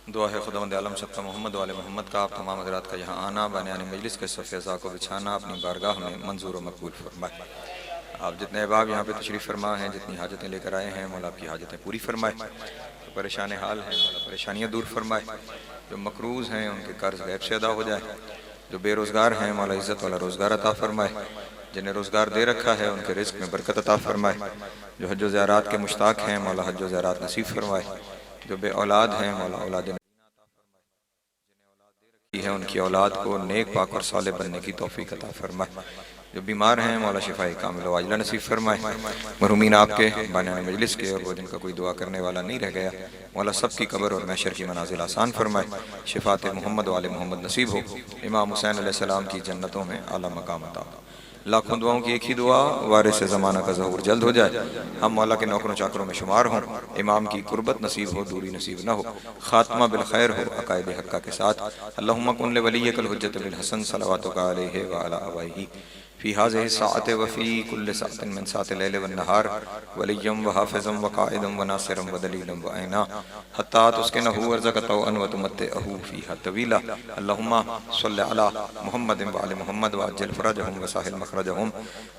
दुआ है खुदावंद आलम सबका मोहम्मद वाले मोहम्मद का आप तमाम हज़रात का यहाँ आना बयान मजलिस के सफ़ेज़ा को बिछाना अपनी बारगाह में मंजूर व मकबूल फरमाए। आप जितने अहबाब यहाँ पे तशरीफ़ फरमा हैं, जितनी हाजतें लेकर आए हैं, मौला आपकी हाजतें पूरी फरमाए। तो परेशान हाल हैं, मौला परेशानियाँ दूर फरमाए। जो मकरूज़ हैं उनके कर्ज गैब से अदा हो जाए। जो बेरोज़गार हैं मौला इज़्ज़त वाला रोज़गार अता फरमाए। जिन्हें रोज़गार दे रखा है उनके रिज़्क़ में बरकत अता फरमाए। जो हज व ज़ियारत के मुश्ताक हैं मौला हज व ज़ियारत नसीब फरमाए। जो बे औलाद हैं मौला औलाद है उनकी औलाद को नेक पाक और साले बनने की तौफीक अता फरमाए। जो बीमार हैं मौला शिफाए कामिल वाजिला नसीब फरमाए। मरहूमीन आपके बानियान मजलिस के और वो जिनका कोई दुआ करने वाला नहीं रह गया मौला सबकी कब्र और महशर की मनाजिल आसान फरमाए। शिफात मोहम्मद वाले मोहम्मद नसीब हो। इमाम हुसैन अलैहिस्सलाम की जन्नतों में आला मकाम अता। लाखों दुआओं की एक ही दुआ वारिस ज़माना का ज़हूर जल्द हो जाए। हम मौला के नौकरों चाकरों में शुमार हों। इमाम की कुर्बत नसीब हो, दूरी नसीब न हो। खात्मा बिल खैर हो अकायद हक्का के साथ। अल्लाहुम्मा कुन ले वलिय्यकल हुज्जत बिल हसन सलवातुका अलैहि व अला आबाइही फ़ी हाज़िहि साअति व फ़ी कुल्लि साअतिन मिन साअतिल लैल वन नहार वलिय्यम व हाफ़िज़म व क़ाइदम व नासिरम व दलीलम व ऐना हत्ता तुस्किनहु वर्ज़क़तहु व तुमत्तिअहु फ़ीहा तवीला। अल्लाहुम्मा सल्लि अला मुहम्मदिन व आलि मुहम्मद व अज्जिल फ़रजहुम व साहिल मख़रजहुम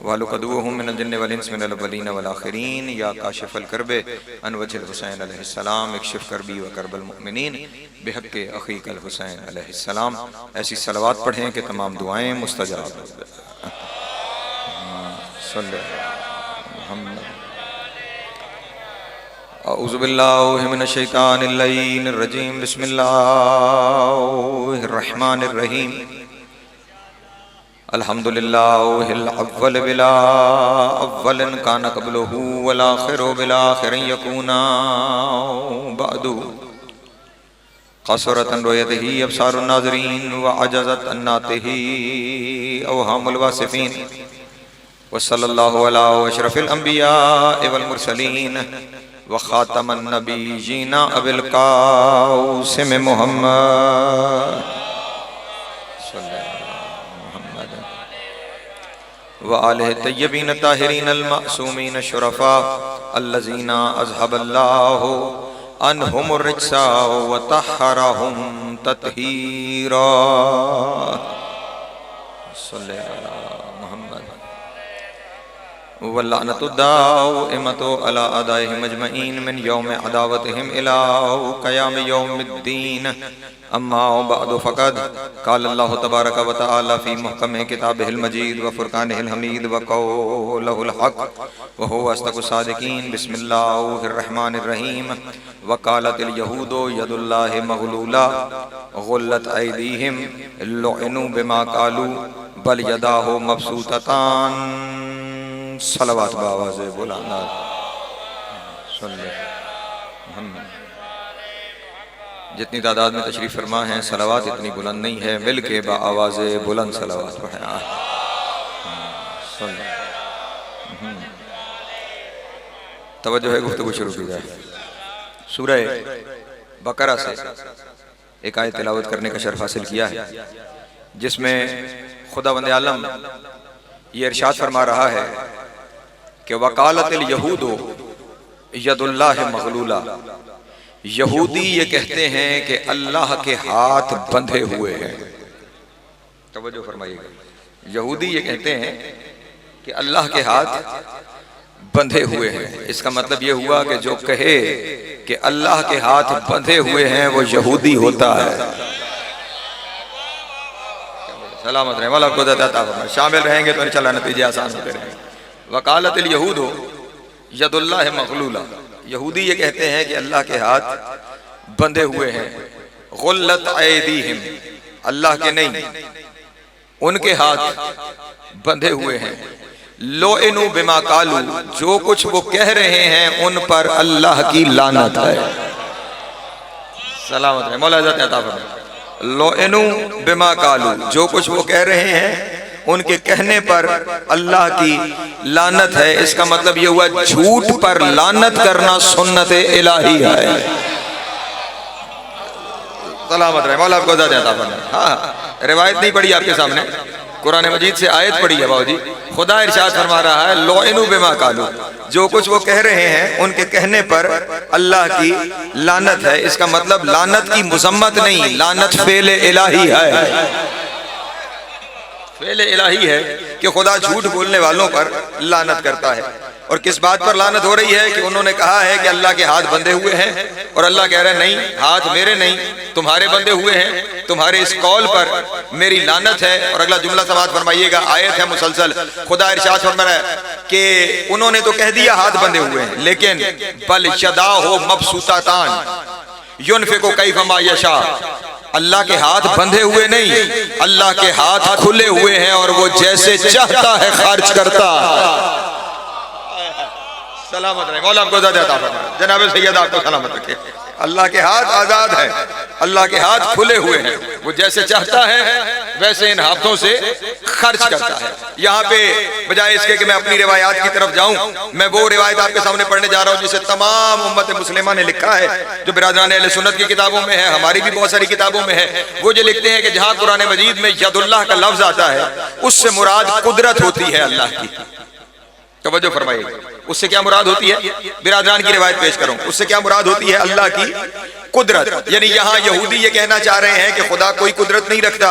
व अहलु क़दूहुम मिनल जिन्नि वल इंसि मिनल अव्वलीन वल आख़िरीन। या काशिफ़ल कर्बे अन वजिल हुसैन अलैहिस्सलाम इक्शिफ़ कर्बी व कर्बल मुमिनीन बिहक़्क़ि अख़ीकल हुसैन अलैहिस्सलाम। ऐसी सलवात पढ़ें कि तमाम दुआएं मुस्तजाब हो जाएं। औज़ु बिल्लाहि मिनश शैतानिर रजीम बिस्मिल्लाहिर रहमानिर रहीम। अल्हम्दुलिल्लाहिल अव्वल बिला अव्वलन काना क़ब्लहु वल आख़िरु बिला आख़िरिन यकूना बअदु क़सरतन रुयतिही अब्सारुन नाज़रीन व अजज़त अन नातिही अवहामुल वासिफ़ीन व सल्लल्लाहु अला अशरफिल अंबिया वल मुरसलीन व ख़ातमन नबिय्यीन अबिल क़ासिम मुहम्मद व आलिहि तय्यबीन ताहिरीन अल मासूमीन शुरफ़ा अल्लज़ीना अज़हबल्लाहु अन्हुमुर रिज्सा व तह्हरहुम तत्हीरा। वल्लानतु दाइमतु अला अदाइहिम अजमईन मिन यौम अदावतिहिम इला क़याम यौमिद्दीन। अम्मा बअदु फ़क़द क़ाल अल्लाहु तबारक व तआला फ़ी मुहकम किताबिहिल मजीद व फ़ुरक़ानिहिल हमीद व क़ौलिहिल हक़ व हुवा अस्दक़ुस सादिक़ीन। बिस्मिल्लाहिर रहमानिर रहीम। व क़ालतिल यहूदु यदुल्लाहि मग़लूला ग़ुल्लत अयदीहिम लुइनु बिमा क़ालू बल यदाहु मबसूततान। सलवात बावाज़ बुलंद जितनी तादाद में तशरीफ़ फरमा है सलवात इतनी बुलंद नहीं है, मिल के बाआवाज़ बुलंद सलवात पढ़ें। तवज्जो है, गुफ्तगू शुरू की जाए। सूरह बकरा से एक आयत तिलावत करने का शर्फ हासिल किया है जिसमें खुदावंद आलम ये इरशाद फरमा रहा है कि वकालतिल यहूदो यदुल्लाहि मग़लूला। यहूदी ये कहते हैं कि अल्लाह के हाथ बंधे हुए हैं। तवज्जो फरमाइएगा, यहूदी ये कहते हैं कि अल्लाह के हाथ बंधे हुए हैं। इसका मतलब ये हुआ कि जो कहे कि अल्लाह के हाथ बंधे हुए हैं वो यहूदी होता है। सलामत रहे, वाला को शामिल रहेंगे तो इंशाअल्लाह नतीजे आसान होते रहेंगे। वकालतिल यहूदो यदुल्लाहि मग़लूला। यहूदी ये कहते हैं कि अल्लाह के हाथ बंधे हुए हैं। गुल्लत अयदीहिम, अल्लाह के नहीं उनके हाथ बंधे हुए हैं। लोइनु बिमा कालू, जो कुछ वो कह रहे हैं उन पर अल्लाह की लानत है। सलामत रहे, मौला अता फरमाए। लोइनु बिमा कालू, जो कुछ वो कह रहे हैं उनके कहने पर अल्लाह की लानत है। इसका मतलब ये हुआ झूठ पर लानत करना सुन्नत इलाही है। सलामत रहे, मौला आपको ज़्यादा अता फरमाए। हाँ, रिवायत नहीं पड़ी आपके सामने, कुरान मजीद से आयत पढ़ी है बाबूजी, खुदा इरशाद फरमा रहा है लौइनु बिमा कालू, जो कुछ वो कह रहे हैं उनके कहने पर अल्लाह की लानत है। इसका मतलब लानत की मुजम्मत नहीं, लानत फेल इलाही है। फेल इलाही है कि खुदा झूठ बोलने वालों पर लानत करता है। और किस बात पर लानत हो रही है कि उन्होंने कहा है कि अल्लाह के हाथ बंधे हुए हैं, और अल्लाह कह रहे हैं नहीं, हाथ मेरे नहीं तुम्हारे बंधे हुए हैं, तुम्हारे इस कौल पर मेरी लानत है। और अगला जुमला समाअत फरमाइएगा, आयत है मुसलसल, खुदा इरशाद फरमा रहा है कि उन्होंने तो कह दिया हाथ बंधे हुए हैं, लेकिन बल यदाहु मबसूतातान युनफिकु कैफमा यशा, अल्लाह के हाथ बंधे हुए नहीं, अल्लाह के हाथ खुले हुए हैं और वो जैसे चाहता है खर्च करता। सलामत रहे, मौला आपको जनाब सैयद आपको सलामत रखे। अल्लाह के हाथ आजाद है, अल्लाह के हाथ खुले हुए हैं, वो जैसे चाहता है वैसे इन हाथों से खर्च करता है। यहाँ पे बजाय इसके कि मैं अपनी रिवायात की तरफ जाऊं, मैं वो रिवायत आपके सामने पढ़ने जा रहा हूँ जिसे तमाम उम्मत मुस्लिमा ने लिखा है, जो बिरादरान अहले सुन्नत की किताबों में है, हमारी भी बहुत सारी किताबों में है। वो जो लिखते हैं कि जहाँ कुरान मजीद में यदुल्लाह का लफ्ज आता है उससे मुराद कुदरत होती है अल्लाह की। तवज्जो फरमाइए, उससे क्या मुराद होती है? बिरादरान की रिवायत पेश करूं, उससे क्या मुराद होती है? अल्लाह की कुदरत। यानी यहाँ यहूदी ये कहना चाह रहे हैं कि खुदा कोई कुदरत नहीं रखता,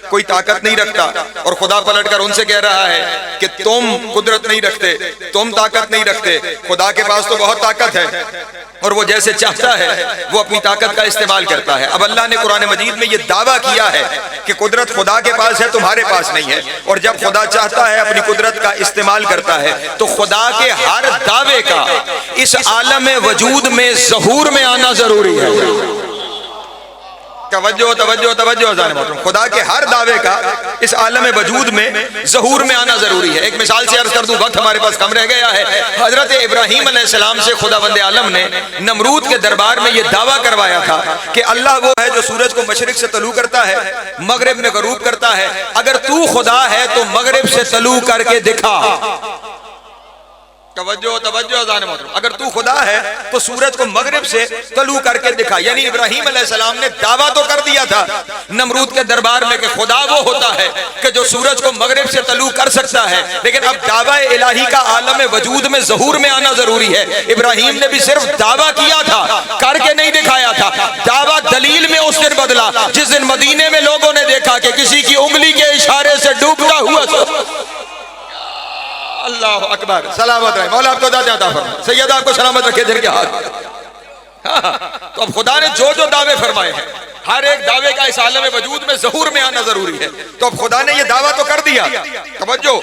कोई ताकत नहीं रखता, और खुदा पलटकर उनसे कह रहा है कि तुम कुदरत नहीं रखते, तुम ताकत नहीं रखते, खुदा के पास तो बहुत ताकत है और वो जैसे चाहता है वो अपनी ताकत का इस्तेमाल करता है। अब अल्लाह ने कुरान मजीद में ये दावा किया है कि कुदरत खुदा के पास है, तुम्हारे पास नहीं है, और जब खुदा चाहता है अपनी कुदरत का इस्तेमाल करता है, तो खुदा के हर दावे का इस आलम वजूद में ज़हूर में आना जरूरी है। तवज्जो तवज्जो तवज्जो अज़ान मोहतरम, खुदा के हर दावे का इस आलम वजूद में ज़हूर में आना जरूरी है। एक मिसाल से अर्ज कर दूं, वक्त हमारे पास कम रह गया है। हजरत इब्राहीम अलैहिस्सलाम से खुदावंद आलम ने नमरूद के दरबार में यह दावा करवाया था कि अल्लाह वो है जो सूरज को मशरिक से तलू करता है, मगरिब में गरूब करता है, अगर तू खुदा है तो मगरिब से तलू करके दिखा। तवज्जो तवज्जो अज़ान मोहतरम, अगर तू खुदा है तो सूरज को मगरिब से तलू करके दिखा। यानी इब्राहीम अलैहिस्सलाम ने दावा तो कर दिया था नमरूद के दरबार में कि खुदा वो होता है कि जो सूरज को मगरिब से तलू कर सकता है, लेकिन अब दावा इलाही का आलम वजूद में ज़हूर में आना जरूरी है। इब्राहीम ने भी सिर्फ दावा किया था, करके नहीं दिखाया था। दावा दलील में उस दिन बदला जिस दिन मदीने में लोगों ने देखा कि किसी की उंगली के इशारे से डूबता हुआ। अल्लाह अकबर, सलामत रहे, मौला आपको दाता फरमाए, सैयद आपको सलामत रखे जिनके हाथ। हाँ, तो अब खुदा ने जो जो दावे फरमाए हैं, हर एक दावे का इस आलम वजूद में ज़हूर में आना जरूरी है। तो अब खुदा ने ये दावा तो कर दिया, तवज्जो,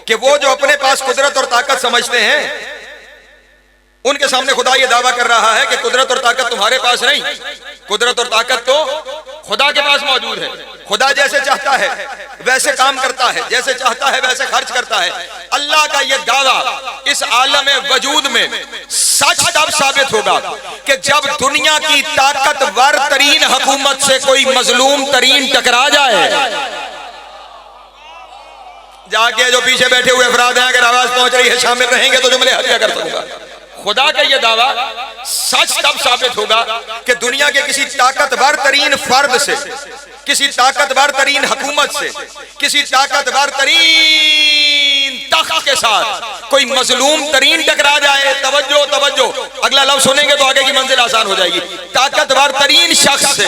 कि वो जो अपने पास कुदरत और ताकत समझते हैं उनके सामने खुदा ये दावा कर रहा है कि कुदरत और ताकत तुम्हारे पास नहीं, कुदरत और ताकत तो खुदा के पास मौजूद है। खुदा जैसे चाहता है वैसे काम करता है, जैसे चाहता है वैसे खर्च करता है। अल्लाह का ये दावा इस आलम वजूद में सच तब साबित होगा कि जब दुनिया की ताकतवर तरीन हुकूमत से कोई मजलूम तरीन टकरा जाए। जाके जो पीछे बैठे हुए अफराद हैं, अगर आवाज पहुंच रही है शामिल रहेंगे तो जुमले हल्का कर सकूंगा। खुदा का यह दावा सच तब साबित होगा कि दुनिया के किसी ताकतवर तरीन फर्द से, किसी ताकतवर तरीन हुकूमत से, किसी ताकतवर तरीन तख्त के साथ कोई मजलूम तरीन टकरा जाए। तवज्जो तवज्जो, अगला लफ्ज सुनेंगे तो आगे की मंजिल आसान हो जाएगी। ताकतवर तरीन शख्स से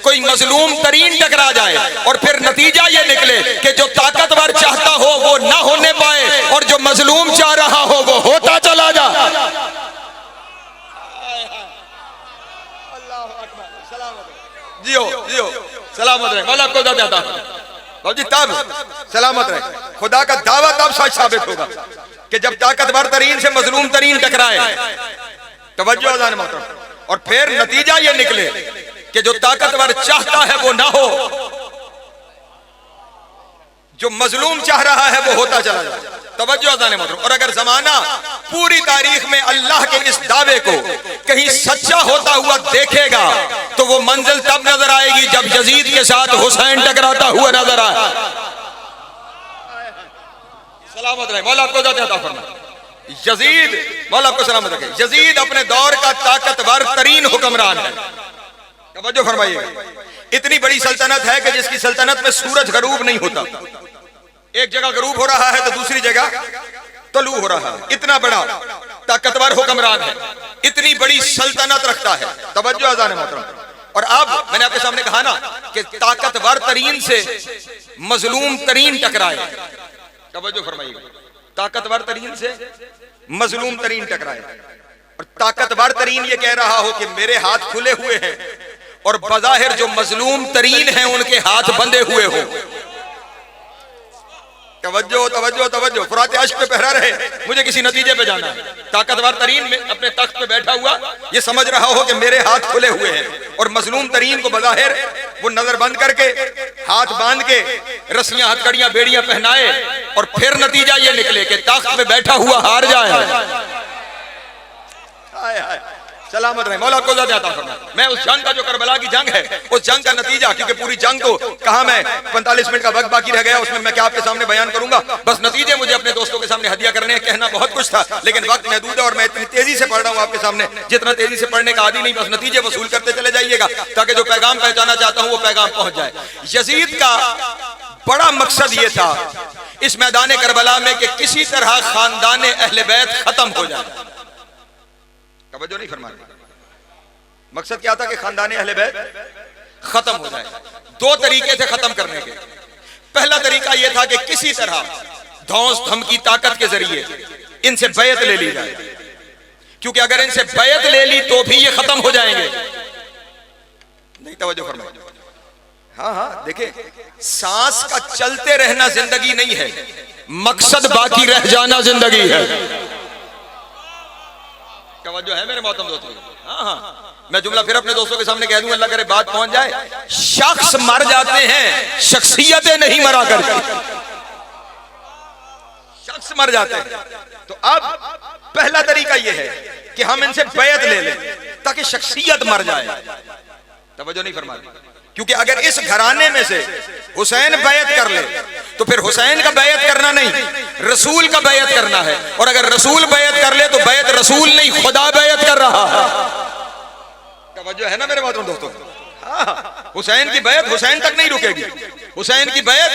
कोई मजलूम तरीन टकरा जाए और फिर नतीजा ये निकले कि जो ताकतवर चाहता हो वो ना होने पाए और जो मजलूम चाह रहा हो वो होता चला जाए। जियो जियो, सलामत रहे, मौला आपको दाता जी, तब सलामत रहे। खुदा का दावा तब सच साबित होगा कि जब ताकतवर तरीन से मजलूम तरीन टकराए। तवज्जो अज़ान मोहतरम, और फिर नतीजा ये निकले कि जो ताकतवर चाहता है वो ना हो, जो मजलूम चाह रहा है वो होता चला जाए। तवज्जो अज़ान मोहतरम, और अगर जमाना पूरी तारीख में अल्लाह के इस दावे को कहीं सच्चा होता हुआ देखेगा तो वो मंजिल तब नजर आएगी जब यजीद के साथ हुसैन टकराता हुआ नजर आए। सलामत रहे, मौला आपको अता फरमाए। यजीद, मौला आपको सलामत रखे, यजीद अपने दौर का ताकतवर तरीन हुक्मरान है। तवज्जो फरमाइए, इतनी बड़ी सल्तनत है कि जिसकी सल्तनत में सूरज गरूब नहीं होता, एक जगह गरूब हो रहा है तो दूसरी जगह तलू हो रहा है। इतना बड़ा ताकतवर हुक्मरान है, इतनी बड़ी सल्तनत रखता है। तवज्जो अज़ान मोहतरम। और अब मैंने आपके सामने कहा ना कि ताकतवर तरीन से मजलूम तरीन टकराए। तवज्जो फरमाइएगा, ताकतवर तरीन से मजलूम तरीन टकराए। और ताकतवर तरीन ये कह रहा हो कि मेरे हाथ खुले हुए हैं, और बज़ाहिर जो मजलूम तरीन है उनके हाथ बंधे हुए हो। तवज्जो तवज्जो तवज्जो, फुरात अश्क पे पहरा रहे, मुझे किसी नतीजे पे जाना है। ताकतवर तरीन में अपने तख्त पे बैठा हुआ ये समझ रहा हो कि मेरे हाथ खुले हुए हैं, और मजलूम तरीन को बज़ाहिर वो नजर बंद करके हाथ बांध के रस्सियां हथकड़ियां बेड़ियां पहनाए, और फिर नतीजा ये निकले कि तख्त पे बैठा हुआ हार जाए। सलामत रहे, मौला को ज़्यादा अता फरमाए। मैं उस जंग का जो करबला की जंग है, उस जंग का नतीजा, क्योंकि पूरी जंग को कहा मैं 45 मिनट का वक्त बाकी रह गया, उसमें मैं क्या आपके सामने बयान करूंगा। बस नतीजे मुझे अपने दोस्तों के सामने हदिया करने हैं। कहना बहुत कुछ था, लेकिन वक्त महदूद है, और मैं इतनी तेजी से पढ़ रहा हूँ आपके सामने जितना तेजी से पढ़ने का आदी नहीं। बस नतीजे वसूल करते चले जाइएगा, ताकि जो पैगाम पहचाना चाहता हूँ वो पैगाम पहुंच जाए। यजीद का बड़ा मकसद ये था इस मैदान करबला में कि किसी तरह खानदान अहले बैत खत्म हो जाए। तवज्जो नहीं फरमानी, मकसद क्या था कि खानदान अहले बैत खत्म हो जाए। दो तरीके थे खत्म करने के। पहला तरीका यह था कि किसी तरह धौंस धमकी ताकत के जरिए इनसे बैत ले ली जाए, क्योंकि अगर इनसे बैत ले ली तो भी ये खत्म हो जाएंगे। नहीं, तवज्जो फरमाइए। हाँ हाँ, देखिए, सांस का चलते रहना जिंदगी नहीं है, मकसद बाकी रह जाना जिंदगी है। तवज्जो है मेरे मोहतरम दोस्तों। हाँ हाँ, मैं जुमला फिर अपने दोस्तों के सामने कह दूं, अल्लाह करे बात पहुंच जाए। शख्स मर जाते हैं, शख्सियतें नहीं मरा करती। शख्स मर जाते हैं। तो अब पहला तरीका यह है कि हम इनसे बैत ले लें ताकि शख्सियत मर जाए। तवज्जो नहीं फरमा, क्योंकि अगर इस घराने में से हुसैन बैत कर ले तो फिर हुसैन का बैत करना नहीं, रसूल का बैत करना है। और अगर रसूल बैत कर ले तो बैत रसूल नहीं, खुदा बैत कर रहा है। तवज्जो है ना मेरे बातों दोस्तों। हाँ, हुसैन की बैत हुसैन तक नहीं रुकेगी, हुसैन की बैत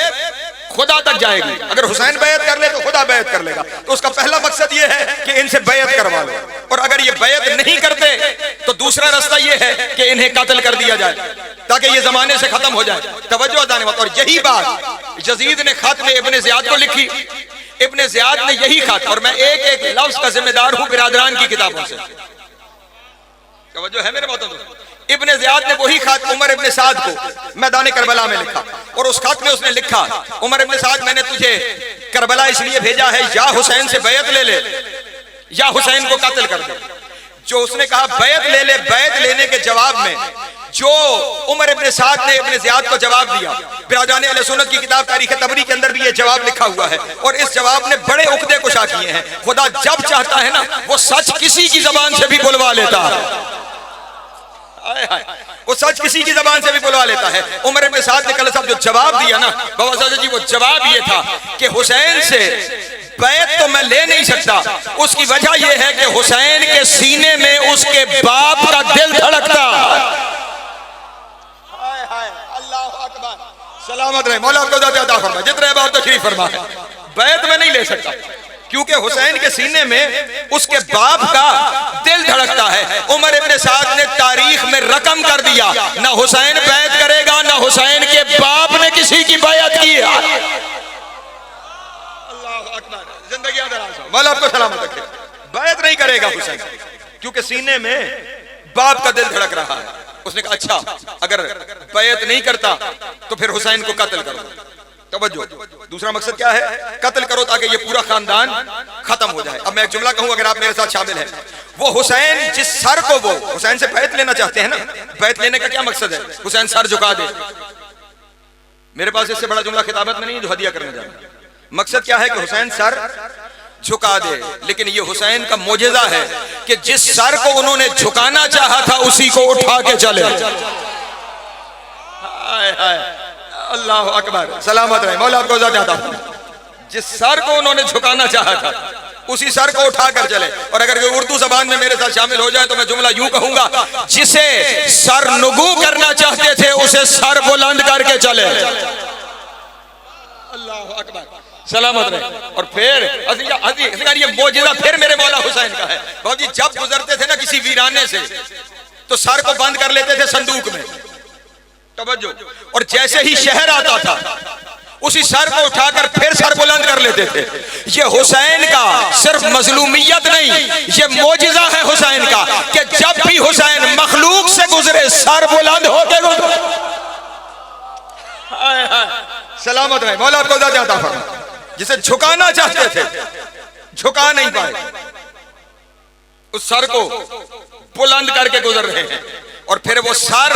खुदा तक जाएगी। अगर हुसैन बैत कर ले तो खुदा बैत कर लेगा। तो उसका पहला मकसद ये है कि इनसे बैत करवा लो, और अगर ये बैत नहीं करते तो दूसरा रास्ता ये है कि इन्हें कत्ल कर दिया जाए ताकि ये जमाने से खत्म हो जाए। तवज्जो अदाने मत। और यही बात यजीद ने खत में इब्ने ज़ियाद को लिखी। इब्ने ज़ियाद ने यही खत, और मैं एक एक लफ्ज का जिम्मेदार हूं बिरादरान की किताबों से। तवज्जो है मेरे बातों में। इब्ने ज़ियाद ने वही खत उमर इब्ने साद को मैदान करबला में लिखा, और उस खत में उसने लिखा, उमर इब्ने साद, मैंने तुझे करबला इसलिए भेजा है, या हुसैन से बैत ले ले या हुसैन को कत्ल कर दे। जो उसने कहा बैत ले ले, बैत लेने के जवाब में जो उमर इब्ने साद ने इब्ने ज़ियाद को जवाब दिया, बिरादरान अहले सुन्नत की किताब तारीख तबरी के अंदर भी ये जवाब लिखा हुआ है, और इस जवाब ने बड़े उकदे कुशा किए हैं। खुदा जब चाहता है ना, वो सच किसी की जबान से भी बुलवा लेता है। वो सच किसी की जबान से भी बुलवा लेता है। उमर इब्ने साद ने कल साहब जो जवाब दिया ना बाबा साहब जी, वो जवाब ये था कि हुसैन से बैत तो मैं ले नहीं सकता, उसकी वजह यह है कि हुसैन के सीने में उसके बाप का दिल धड़कता। अल्लाह अकबर, सलामत रहे, मौला आपको ज़्यादा अता फरमाए, जितने बार तशरीफ फरमाए। बैत में नहीं ले सकता क्योंकि हुसैन के सीने में उसके बाप का दिल धड़कता है। उमर इब्ने साद ने तारीख में रकम कर दिया, ना हुसैन बैत करेगा, ना हुसैन के बाप ने किसी की बैत की। अल्लाह अकबर, जिंदगी दराज हो, मौला आपको सलामत रखे। बैत नहीं करेगा हुसैन, क्योंकि सीने में बाप का दिल धड़क रहा है। उसने कहा अच्छा, अगर बैत नहीं करता तो फिर हुसैन को कत्ल करो। तवज्जो, दूसरा मकसद क्या है? कत्ल करो ताकि ये पूरा खानदान खत्म हो जाए। अब मैं एक जुमला कहूं, अगर आप मेरे साथ शामिल हैं। वो हुसैन जिस सर को वो हुसैन से बैत लेना चाहते हैं ना, बैत लेने का क्या मकसद है? हुसैन सर झुका दे। मेरे पास इससे बड़ा जुमला खिताबत में नहीं जो हदिया करने जा रहा हूं। मकसद क्या है कि हुसैन सर झुका दे, लेकिन ये हुसैन का मोजेजा है कि जिस सर को उन्होंने झुकाना चाहा था उसी को उठा के चले। अल्लाह अकबर, सलामत रहे, मौला आपको ज़्यादा। जिस सर को उन्होंने झुकाना चाहा था उसी सर को उठाकर चले। और अगर उर्दू जबान में मेरे साथ शामिल हो जाए तो मैं जुमला यूं कहूंगा, जिसे सर नुगू करना चाहते थे उसे सर बुलंद करके चले। अल्लाह अकबर, सलामत रहे। और फिर ये मौजिज़ा फिर मेरे मौला हुसैन का है। बाबू जी जब गुजरते थे ना किसी वीराने से तो सर को बंद कर लेते थे संदूक में, तवज्जो, और जैसे ही शहर आता था उसी सर को उठाकर फिर सर बुलंद कर लेते थे। ये हुसैन का सिर्फ मजलूमियत नहीं, ये मौजिज़ा है हुसैन का कि जब भी हुसैन मखलूक से गुजरे सर बुलंद होके गुजरे। सलामत रहे, मौला आपको ज़्यादा अता फरमाए। जिसे झुकाना चाहते थे झुका नहीं पाए, उस सर को बुलंद करके गुजर रहे हैं। और फिर वो सर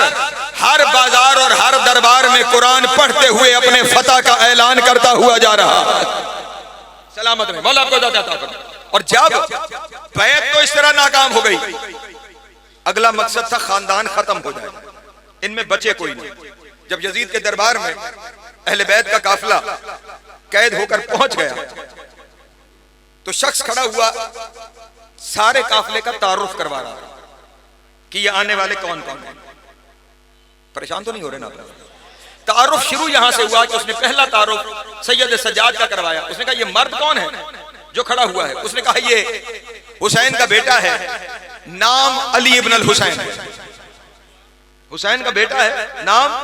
हर बाजार और हर दरबार में कुरान पढ़ते हुए अपने फतह का ऐलान करता हुआ जा रहा है। सलामत रहे, मौला आपको ज़्यादा अता फरमाए। और जब बैत तो इस तरह नाकाम हो गई, अगला मकसद था खानदान खत्म हो जाए, इनमें बचे कोई नहीं। जब यजीद के दरबार में अहले बैत का काफिला कैद होकर पहुंच गया तो शख्स खड़ा हुआ सारे काफिले का तारुफ करवा रहा कि ये आने वाले कौन कौन हैं। परेशान तो नहीं हो रहे ना? तारुफ शुरू यहां से हुआ कि उसने पहला तारुफ सैयद सज्जाद का करवाया। उसने कहा ये मर्द कौन है जो खड़ा हुआ है? उसने कहा ये हुसैन का बेटा है, नाम अली इब्न अल हुसैन है। हुसैन का बेटा है, नाम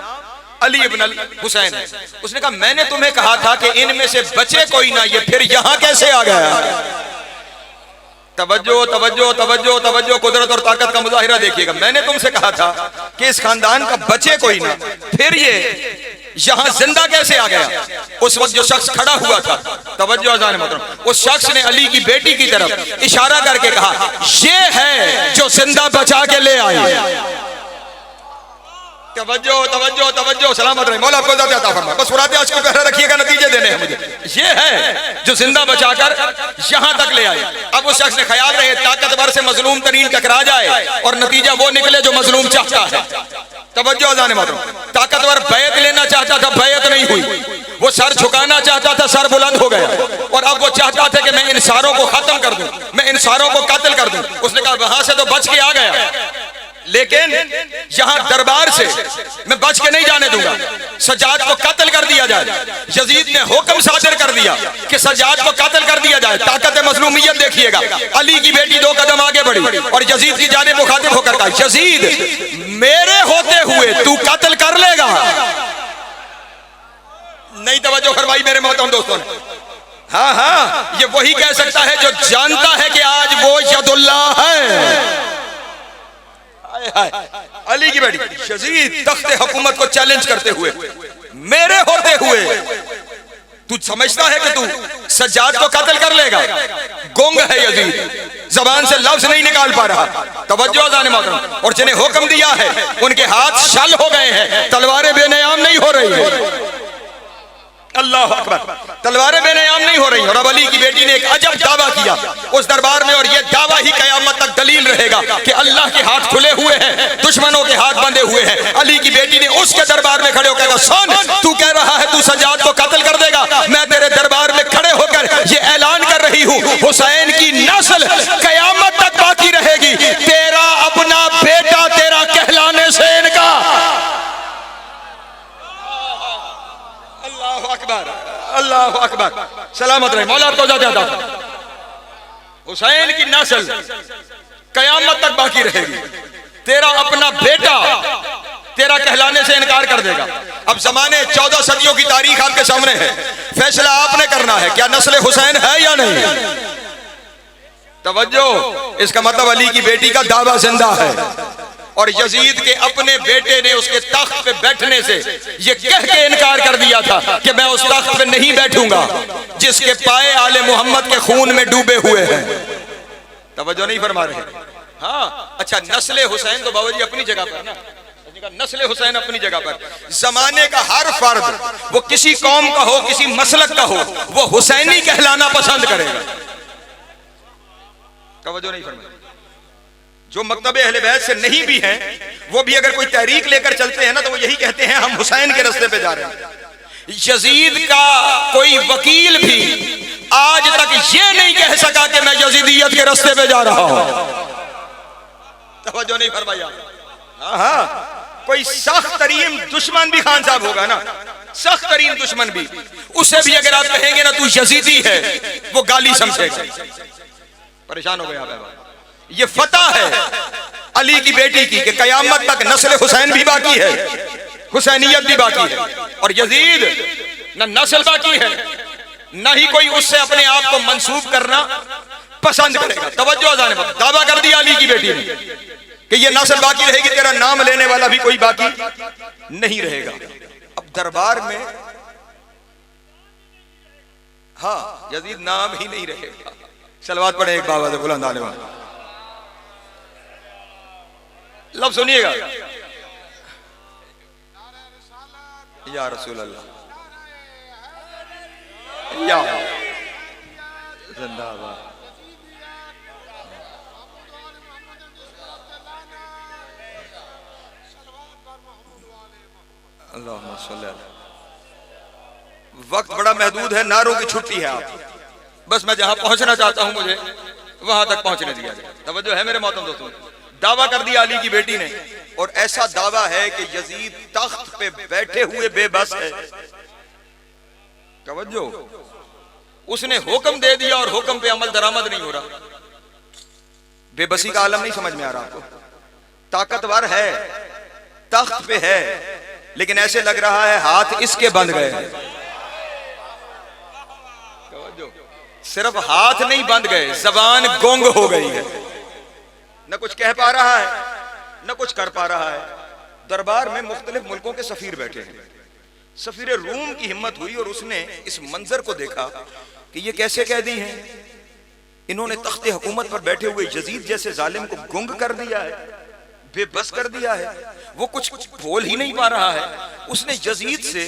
अली इब्न अल हुसैन है। उसने कहा मैंने तुम्हें कहा था कि इनमें से बचे कोई ना, ये फिर यहां कैसे आ गया? तवज्जो तवज्जो तवज्जो तवज्जो, कुदरत और ताकत का मुजाहिरा देखिएगा। मैंने तुमसे कहा था कि इस खानदान का बचे कोई ना, फिर ये यहां जिंदा कैसे आ गया? उस वक्त जो शख्स खड़ा हुआ था, तवज्जो अज़ान मोहतरम, उस शख्स ने अली की बेटी की तरफ इशारा करके कहा ये है जो जिंदा बचा के ले आई। तवज्जो तवज्जो तवज्जो, सलामत रहे, मौला आपको ज़्यादा अता फरमाए। बस फुराते आज को पहरा रखिएगा, नतीजे देने हैं मुझे। ये है जो जिंदा बचाकर यहां तक ले आए। अब उस शख्स ने ख्याल रहे ताकतवर से मजलूम तरीन टकरा जाए और नतीजा वो निकले जो मजलूम चाहता है। तवज्जो अज़ान मोहतरम, ताकतवर बैत लेना चाहता था, बैत नहीं हुई। वो सर झुकाना चाहता था, सर बुलंद हो गया। और अब वो चाहता था कि मैं इन सारों को खत्म कर दूं, मैं इन सारों को कत्ल कर दूं। उसने कहा वहां से तो बच के आ गया, लेकिन यहां दरबार से मैं बच के नहीं जाने दूंगा। सज्जाद को कत्ल कर दिया जाए। यजीद ने हुक्म सादिर कर दिया कि सज्जाद को कत्ल कर दिया जाए। ताकत मजलूमियत देखिएगा। अली की बेटी 2 कदम आगे बढ़ी और यजीद की जानिब मुखातिब होकर कहा यजीद मेरे होते हुए तू कत्ल कर लेगा? नहीं तवज्जो फरमाई मेरे मोहतरम दोस्तों ने। हाँ हाँ, ये वही कह सकता है जो जानता है कि आज वो यदुल्लाह है। अली की बेटी यजीद तख्ते हुकूमत को चैलेंज करते हुए मेरे होते हुए तू समझता है कि तू सज्जाद को कत्ल कर लेगा? गुंग है यजीद, जबान से लफ्ज नहीं निकाल पा रहा। तवज्जो अज़ान मोहतरम, और जिन्हें हुक्म दिया है उनके हाथ शल हो गए हैं, तलवारें बेनयाम नहीं हो रही है। अल्लाह अकबर, तलवारें बेनयाम नहीं हो रही। और अब अली की बेटी ने एक अजब दावा किया उस दरबार में, और यह दावा ही कयामत तक दलील रहेगा कि अल्लाह के हाथ खुले हुए हैं, दुश्मनों के हाथ बंधे हुए हैं। अली की बेटी ने उसके दरबार में खड़े होकर कहा सुन, तू कह रहा है तू सज्जाद को कत्ल कर देगा, मैं तेरे दरबार में खड़े होकर ये ऐलान कर रही हूँ हुसैन की नस्ल कयामत तक बाकी रहेगी। तेरा अपना बेटा तेरा कहलाने से इनका। अल्लाह अकबर, सलामत रहे, मौला आपको ज़्यादा अता फरमाए। हुसैन की नस्ल कयामत तक बाकी रहेगी। तेरा अपना बेटा तेरा कहलाने से इनकार कर देगा। अब जमाने 14 सदियों की तारीख आपके सामने है, फैसला आपने करना है क्या नस्ल हुसैन है या नहीं। तवज्जो, इसका मतलब अली की बेटी का दावा जिंदा है और यजीद के अपने बेटे ने उसके तख्त पे बैठने से ये कह के इनकार कर दिया था कि मैं उस तख्त पे नहीं बैठूंगा जिसके पाए आले मोहम्मद के खून में डूबे हुए हैं। तवज्जो नहीं फरमा रहे। हाँ अच्छा, नस्ल हुसैन तो बाबा जी अपनी जगह पर ना, नस्ल हुसैन अपनी जगह पर। जमाने का हर फर्द, वो किसी कौम का हो, किसी मसलक का हो, वो हुसैनी कहलाना पसंद करेगा। तवज्जो नहीं फरमा। जो मकतब अहले बैत से नहीं भी हैं, वो भी अगर कोई तहरीक लेकर चलते हैं ना, तो वो यही कहते हैं हम हुसैन के रास्ते पे जा रहे हैं। यजीद का कोई वकील भी आज तक ये नहीं कह सका कि मैं यजीदियत के रास्ते पे जा रहा हूं। तवज्जो नहीं फरमाया। हाँ, कोई सख्त तरीन दुश्मन भी खान साहब होगा ना, सख्त तरीन दुश्मन भी, उसे भी अगर आप कहेंगे ना तू यजीदी है, वो गाली समझेगा। परेशान हो गए आप। ये फतह है अली की बेटी की कि कयामत तक नस्ल हुसैन भी बाकी है, हुसैनियत भी बाकी है, और यजीद न नस्ल बाकी है न ही कोई उससे अपने आप को मंसूब करना पसंद करेगा। तवज्जो अज़ान पर दावा कर दिया अली की बेटी ने कि ये नस्ल बाकी रहेगी, तेरा नाम लेने वाला भी कोई बाकी नहीं रहेगा। अब दरबार में हाँ यजीद नाम ही नहीं रहेगा। सलवात पढ़े एक बाबा से बुलंद आने वाला लफ्ज़ सुनिएगा, या रसूल अल्लाह, या जिंदाबाद, अल्लाहुम्मा सल्ली अलैहि। वक्त बड़ा महदूद है, नारों की छुट्टी है। आप बस मैं जहां पहुंचना चाहता हूं मुझे वहां तक पहुंचने दिया जाए। तवज्जो है मेरे मोहतरम दोस्तों। दावा कर दिया अली की बेटी ने, और ऐसा दावा है कि यजीद तख्त पे बैठे हुए बेबस है। तवज्जो, उसने हुक्म दे दिया और हुक्म पे अमल दरामद नहीं हो रहा। बेबसी का आलम नहीं समझ में आ रहा आपको? ताकतवर है, तख्त पे है, लेकिन ऐसे लग रहा है हाथ इसके बंध गए। सिर्फ हाथ नहीं बंध गए, जबान गुंग हो गई है, न कुछ कह पा रहा है न कुछ कर पा रहा है। दरबार में मुख्तलिफ मुल्कों के सफीर बैठे हैं। सफीर रूम की हिम्मत हुई और उसने इस मंजर को देखा कि ये कैसे कैदी हैं, इन्होंने तख्ते हुकूमत पर बैठे हुए यजीद जैसे जालिम को गुंग कर दिया है, बेबस कर दिया है, वो कुछ बोल ही नहीं पा रहा है। उसने यजीद से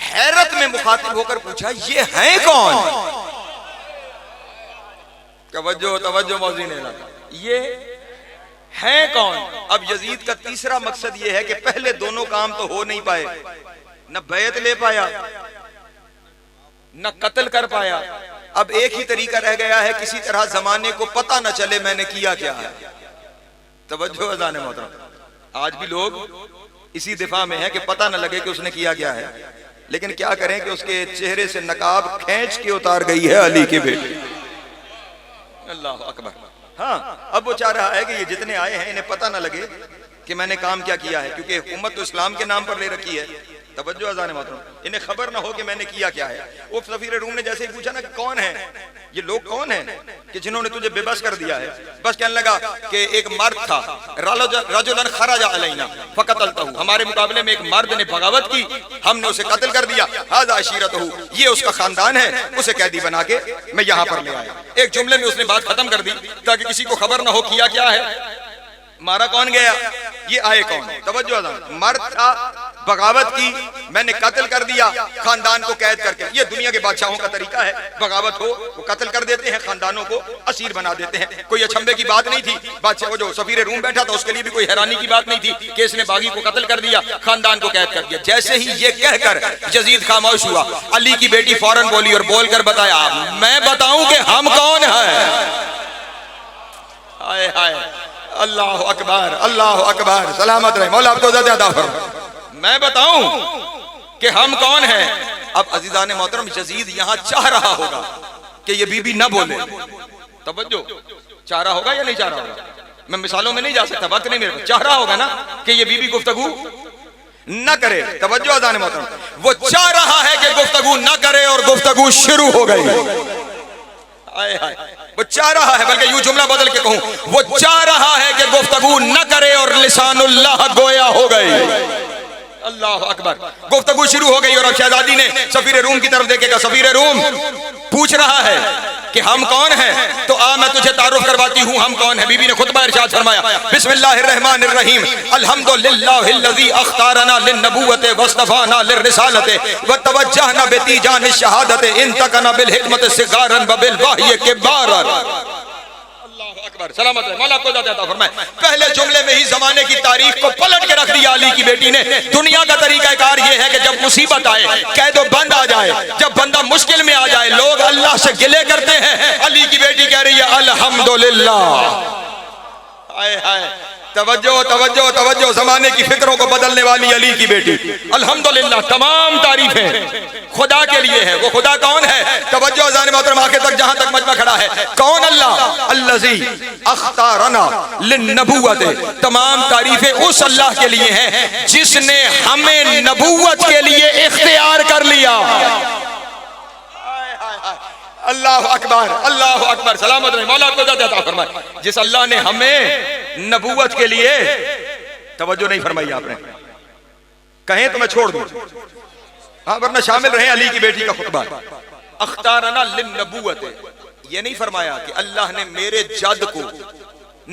हैरत में मुखातिब होकर पूछा, ये हैं कौन? तवज्जो तवज्जो मौज़ी ने लगा, ये हैं कौन? अब यजीद का तीसरा मकसद ये है कि पहले दोनों काम तो हो नहीं पाए, न बैत ले पाया न कत्ल कर पाया। अब एक ही तरीका रह गया है, किसी तरह जमाने को पता न चले मैंने किया क्या है। तवज्जो अज़ान मोहतरम, आज भी लोग इसी दिफा में है कि पता न लगे कि उसने किया क्या है, लेकिन क्या करें कि उसके चेहरे से नकाब खींच के उतार गई है अली की बेटी। अल्लाह अकबर। हाँ, अब वो चाह रहा है कि ये जितने आए हैं इन्हें पता ना लगे कि मैंने काम क्या किया है, क्योंकि हुकूमत तो इस्लाम के नाम पर ले रखी है। तवज्जो अज़ान मोहतरम, इन्हें खबर ना हो कि मैंने किया क्या है। वो सफीर रूम ने जैसे ही पूछा ना कि कौन है ये लोग, कौन है कि जिन्होंने तुझे बेबस कर दिया है, बस कहने लगा कि एक मर्द था, रजुलन खरज अलैना फकतलतहु, हमारे मुकाबले में एक मर्द ने बगावत की, हमने उसे कत्ल कर दिया। हाज़ा अशीरतहु, ये उसका खानदान है, उसे कैदी बना के मैं यहाँ पर ले आया। एक जुमले में उसने बात खत्म कर दी ताकि किसी को खबर ना हो किया क्या है, मारा कौन गया, ये आए कौन। तवज्जो अज़ान, मर्द था, बगावत की, मैंने कत्ल कर दिया, खानदान को कैद करके। ये दुनिया के बादशाहों का तरीका है, बगावत हो वो कत्ल कर देते हैं, खानदानों को असीर बना देते हैं। कोई अचंभे की बात नहीं थी। बादशाह, वो जो सफीर रूम बैठा था, उसके लिए भी कोई हैरानी की बात नहीं थी कि इसने बागी को कत्ल कर दिया, खानदान को कैद कर दिया। जैसे ही ये कहकर यजीद खामोश हुआ, अली की बेटी फौरन बोली और बोलकर बताया, मैं बताऊं कि हम कौन है। हाय हाय, अल्लाह अकबर, अल्लाह अकबर, सलामत रहे मौला, अब तो ज्यादा फरमा। मैं बताऊं कि हम कौन हैं। अब अजीजान मोहतरम, यजीद यहां चाह रहा होगा कि ये बीबी ना बोले। तवज्जो, चाह रहा होगा या नहीं चाह रहा होगा, मैं मिसालों में नहीं जा सकता, वक्त नहीं मेरे पास। चाह रहा होगा ना कि ये बीबी गुफ्तगू न करे। तवज्जो अज़ान मोहतरम, वो चाह रहा है कि गुफ्तगू न करे और गुफ्तगू शुरू हो गई। आए हाय, वो चाह रहा है, बल्कि यूं जुमला बदल के कहूं, वो चाह रहा है कि गुफ्तगू न करे और लिसानुल्लाह गोया हो गई। अल्लाह अकबर, गुफ्तगू शुरू हो गई और अब शहजादी ने सफीर रूम की तरफ देखेगा। सफीर रूम पूछ रहा है कि हम कौन हैं, तो आ मैं तुझे तारुफ करवाती हूँ हम कौन है। बीबी ने खुतबा इरशाद फरमाया, बिस्मिल्लाहिर्रहमानिर्रहीम, अल्हम्दुलिल्लाहिल्लज़ी अख्तारना लिन्नबुव्वति वस्तफ़ाना लिर्रिसालति व तवज्जहना बितीजानि शहादति इंतकना बिल हिकमति सिगारन व बिल वहयि किबारन। अकबर, सलामत है मौला, आपको ज़्यादा फरमाए। पहले जुमले में ही जमाने की तारीख को पलट के रख दिया अली की बेटी ने। दुनिया का तरीकाकार ये है कि जब मुसीबत आए, कैदो बंद आ जाए, जब बंदा मुश्किल में आ जाए, लोग अल्लाह से गिले करते हैं। अली की बेटी कह रही है अल्हम्दुलिल्लाह, हाय हाय, तवज्जो तवज्जो तवज्जो, जमाने की फिक्रों को बदलने वाली अली की बेटी। अल्हम्दुलिल्लाह, तमाम तारीफें खुदा के लिए है। वो खुदा कौन है? तवज्जो अज़ान मोहतरम आखिर तक, जहां तक मजमा खड़ा है, कौन? अल्लाह, अल्लज़ी अख्तारना लिन्नबुव्वत। तमाम तारीफें उस अल्लाह के लिए हैं जिसने हमें नबुव्वत के लिए इख्तियार कर लिया। अल्लाह अकबर, अल्लाह अकबर, सलामत रहे, मौला को अता फरमाए। जिस अल्लाह ने हमें नबूवत के लिए, तवज्जो नहीं फरमाई आपने, कहें तो मैं छोड़ दूं, हाँ, वरना शामिल रहे अली की बेटी का खुतबा। अख्तारना लिन्नबुव्वत, ये नहीं फरमाया कि अल्लाह ने मेरे जद को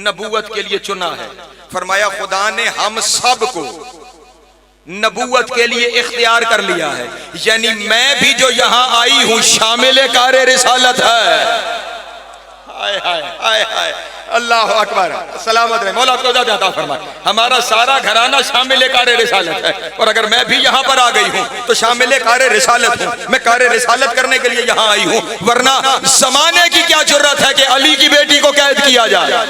नबूवत के लिए चुना है, फरमाया खुदा ने हम सब को नबूवत के लिए इख्तियार कर लिया है। यानी मैं भी जो यहां आई हूं शामिल कारे रिसालत है। हाय हाय हाय हाय, अल्लाह अकबर, सलामत रहे, मौला को अता फरमाए। हमारा सारा घराना शामिल कारे रिसालत है, और अगर मैं भी यहां पर आ गई हूं तो शामिल कारे रिसालत हूं। मैं कारे रिसालत करने के लिए यहां आई हूं, वरना जमाने की क्या जरूरत है कि अली की बेटी को कैद किया जाए।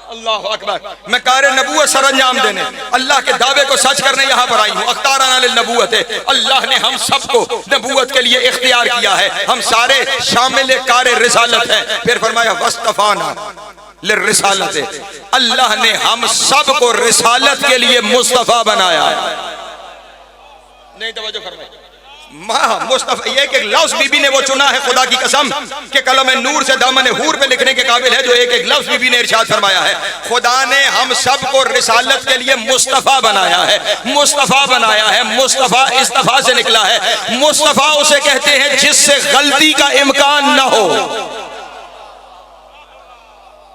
अल्लाह अकबर, मैं कार नबूवत सर अंजाम देने, अल्लाह के दावे को सच करने यहाँ पर आई हूँ। अख्तारना लिन्नबुव्वत, अल्लाह ने हम सबको नबूवत के लिए इख्तियार किया है, हम सारे शामिल कार रिसालत हैं। फिर फरमाया वस्तफाना लिर्रिसालत, अल्लाह ने हम सबको रिसालत के लिए मुस्तफा बनाया। नहीं तवज्जो फरमाई, मुस्तफा, ये एक लफ्ज बीबी ने वो चुना है, खुदा की कसम के कलम नूर से दामन हूर पे लिखने के काबिल है, जो एक एक लफ्ज बीबी ने इरशाद फरमाया है। खुदा ने हम सबको रिसालत के लिए मुस्तफा बनाया है, मुस्तफा बनाया है। मुस्तफा इस्तफा से निकला है। मुस्तफा उसे कहते हैं जिससे गलती का इम्कान न हो।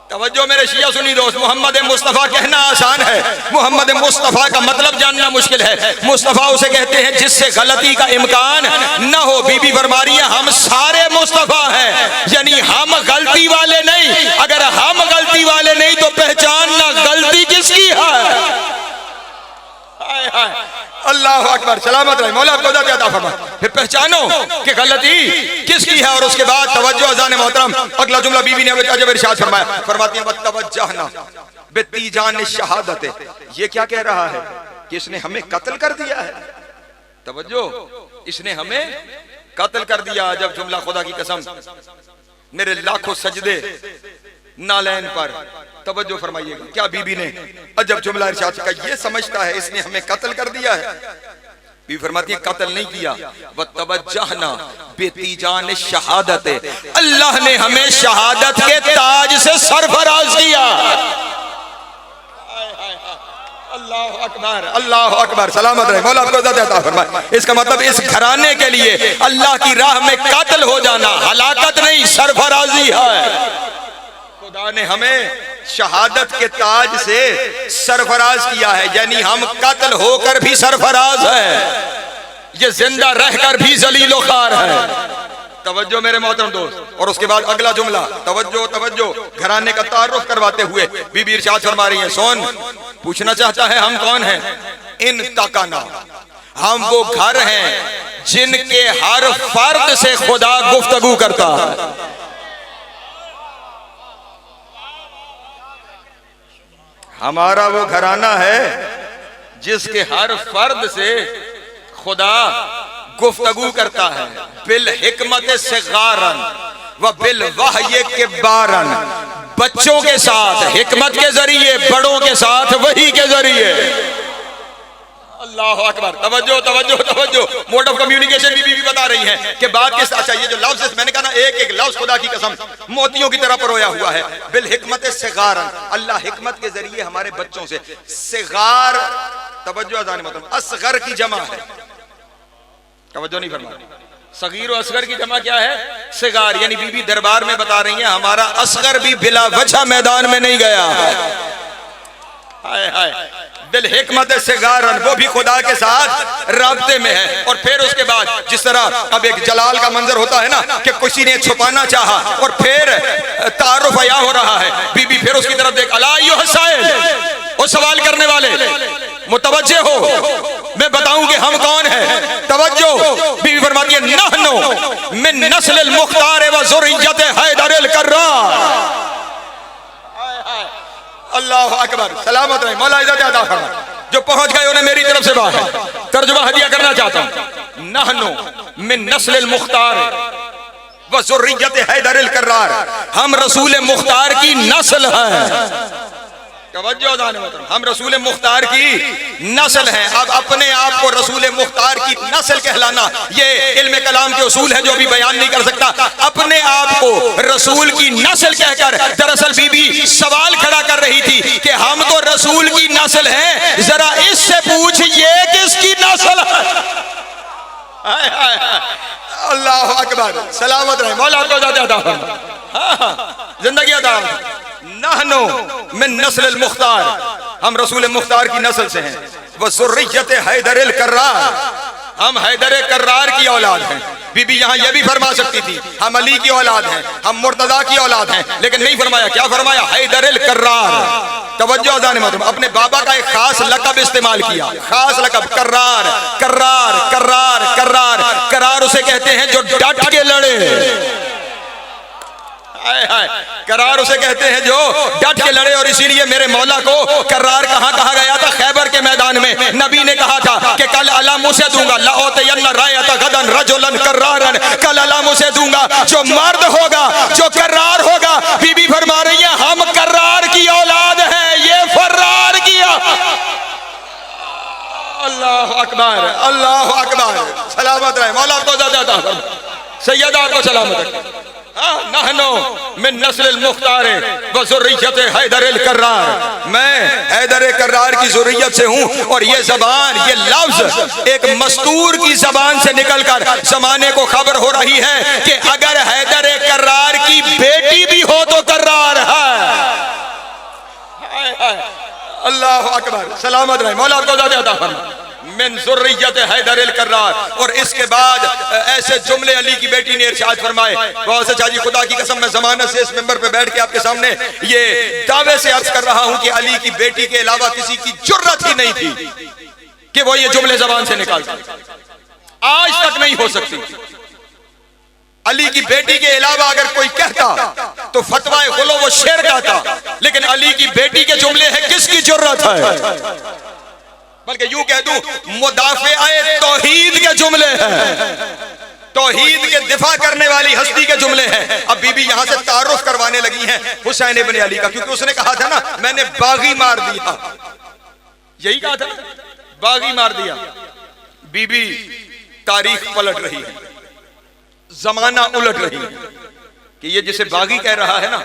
तवज्जो मेरे शिया सुनी दोस्त, मोहम्मद मुस्तफ़ा कहना आसान है, मोहम्मद मुस्तफ़ा का मतलब जानना मुश्किल है। मुस्तफ़ा उसे कहते हैं जिससे गलती का इम्कान न हो। बीबी फरमा रही है हम सारे मुस्तफ़ा हैं, यानी हम गलती वाले नहीं। अगर हम गलती वाले नहीं तो पहचानना गलती किसकी है। अल्लाह अकबर, सलामत रहे, मौला आपको अता फरमाए। फिर पहचानो कि गलती किसकी है। और उसके बाद तवज्जो अज़ान मोहतरम, अगला जुमला बीबी ने अजब इरशाद फरमाया, फरमाती हैं वतवज्जहना बितीजान शहादत। ये क्या कह रहा है कि इसने हमें कत्ल कर दिया है। तवज्जो, इसने हमें कत्ल कर दिया। जब जुमला, खुदा की कसम, मेरे लाखों सजदे नालैन पर। तवज्जो फरमाइएगा, क्या बीबी ने अजब जुमला इरशाद किया। ये समझता है इसने हमें कत्ल कर दिया है। बीबी फरमाती है कत्ल नहीं किया, वतवज्जहना बितीजान शहादत, अल्लाह ने हमें शहादत के ताज से सरफराज किया। अल्लाह अकबर, अल्लाह अकबर, सलामत रहे, मौला आपको अता फरमाए। इसका मतलब इस घराने के लिए अल्लाह की राह में कत्ल हो जाना हलाकत नहीं, सरफराजी है। खुदा ने हमें शहादत के ताज से सरफराज किया है, यानी हम कत्ल होकर भी सरफराज है, ये जिंदा रहकर भी जलीलो खार है। तवज्जो मेरे मोहतरम दोस्त। और उसके बाद अगला जुमला, तवज्जो तवज्जो, घराने का तारुफ करवाते हुए बीबी इरशाद फरमा रही है, सोन पूछना चाहता है हम कौन हैं। इन तकाना, हम वो घर हैं जिनके हर फर्द से खुदा गुफ्तगू करता है। हमारा वो घराना है जिसके हर फर्द से खुदा गुफ्तगू करता है। बिल हिकमत से गारन व बिल वहय के बारन, बच्चों के साथ हिकमत के जरिए, बड़ों के साथ वही के जरिए। अल्लाह अकबर, तवज्जो तवज्जो तवज्जो। मोड ऑफ कम्युनिकेशन भी बता रही है कि बात किस। अच्छा, ये जो लफ्ज मैंने कहा ना, एक एक लफ्ज खुदा की कसम मोतियों की तरह परोया हुआ है। बिल हिकमत सिगारन, अल्लाह हिकमत के जरिए हमारे बच्चों से। सिगार, तवज्जो अज़ान मतलब असगर की जमा है। तवज्जो नहीं फरमा, सगीर और असगर की जमा क्या है? सिगार। यानी बीबी दरबार में बता रही है हमारा असगर भी बिला वजह मैदान में नहीं गया। हाय हाय, बिल हिकमत से गारन, वो भी खुदा के साथ राब्ते में है। और फिर उसके बाद जिस तरह अब एक जलाल का मंजर होता है ना कि किसी ने छुपाना चाहा और फिर तारुफ आया हो रहा है, बीबी फिर उसकी तरफ देख, अला युहसाइल, वो सवाल करने वाले मुतवज्जे हो, मैं बताऊं कि हम कौन हैं। तवज्जो, बीबी फरमाती है नहनु मिन नस्लिल मुख्तार व ज़ुर्रियत हैदरिल कर्रार। अल्लाह अकबर, सलामत रहे, मौला इज्जत अता फरमा। जो पहुंच गए उन्हें मेरी तरफ से बात है, तर्जुमा हदिया करना चाहता हूं। नहनु मिन नस्लिल मुख्तार व ज़ुर्रियत हैदरिल कर्रार, हम रसूल मुख्तार की नस्ल है। तवज्जो जाने मतलब, हम रसूल मुख्तार की नस्ल हैं। अब अपने आप को रसूल मुख्तार की नस्ल कहलाना ये इल्म कलाम के उसूल है जो अभी बयान नहीं कर सकता। अपने आप को रसूल की नस्ल कहकर दरअसल बीबी सवाल खड़ा कर रही थी कि हम तो रसूल की नस्ल हैं, जरा इससे पूछ ये किसकी नस्ल है। अल्लाह अकबर, सलामत रहे, मौला को जिंदगी अता। नहनो मिन नस्लिल मुख्तार, हम रसूल मुख्तार की नस्ल से हैं। वह ज़ुर्रियत हैदरिल कर्रार, हम हैदर कर्रार की औलाद हैं। बीबी यहाँ यह भी फरमा सकती थी हम अली की औलाद हैं, हम मुर्तजा की औलाद हैं, लेकिन नहीं फरमाया। क्या फरमाया? हैदरिल कर्रार। तवज्जो जाने मतलब, अपने बाबा का एक खास लक़ब इस्तेमाल किया, खास लक़ब, कर्रार। कर्रार कर्रार कर्रार करार उसे कहते हैं जो डट के लड़े। करार उसे कहते हैं जो डट के लड़े। और इसीलिए मेरे मौला को करार कहाँ कहा गया था? खैबर के मैदान में। नबी ने कहा था कि कल अला मुझसे दूंगा, लाओतयन्ना रायत गदन रजुलन कर्रारन, कल अला मुझसे दूंगा जो मर्द होगा, जो करार होगा। बीबी फरमा रही है हम करार की औलाद हैं, ये फर्रार किया। अल्लाह अकबर, अल्लाह अकबर, सलामत रहे, मौला को ज़्यादा सैयदा को सलामत रहे। नहनो मिन नस्लिल मुख्तार व ज़ुर्रियत हैदरिल कर्रार, मैं हैदर कर्रार की ज़ुर्रियत से हूँ। और ये ज़बान, ये लफ्ज़ एक मस्तूर की ज़बान से निकलकर ज़माने को खबर हो रही है कि अगर हैदर कर्रार की बेटी भी हो तो कर्रार है। अल्लाह अकबर, सलामत रहे, मौला को ज़्यादा अता फरमा। मिन ज़ुर्रियत हैदरिल कर्रार। और इसके बाद ऐसे जुमले अली की बेटी ने इरशाद फरमाए। बहुत से चाची, खुदा की कसम, मैं ज़मानत से इस मिंबर पे बैठ के आपके सामने ये दावे से अर्ज कर रहा हूं कि अली की बेटी के अलावा किसी की जुर्रत ही नहीं थी कि वो ये जुमले जबान से निकाल सकते, आज तक नहीं हो सकती। अली की बेटी के अलावा अगर कोई कहता तो फतवा गुलो वो शेर कहता, लेकिन अली की बेटी के जुमले हैं, किसकी जुर्रत है? बल्कि यूं कह दूं मुदाफ़े तौहीद के जुमले हैं, तौहीद के दिफा करने वाली हस्ती के जुमले हैं। अब बीबी यहां से तारुफ करवाने लगी हैं हुसैन इब्न अली का, क्योंकि उसने कहा था ना मैंने बागी मार दिया, यही कहा था, बागी मार दिया। बीबी तारीख पलट रही है, जमाना उलट रही है कि ये जिसे बागी कह रहा है ना,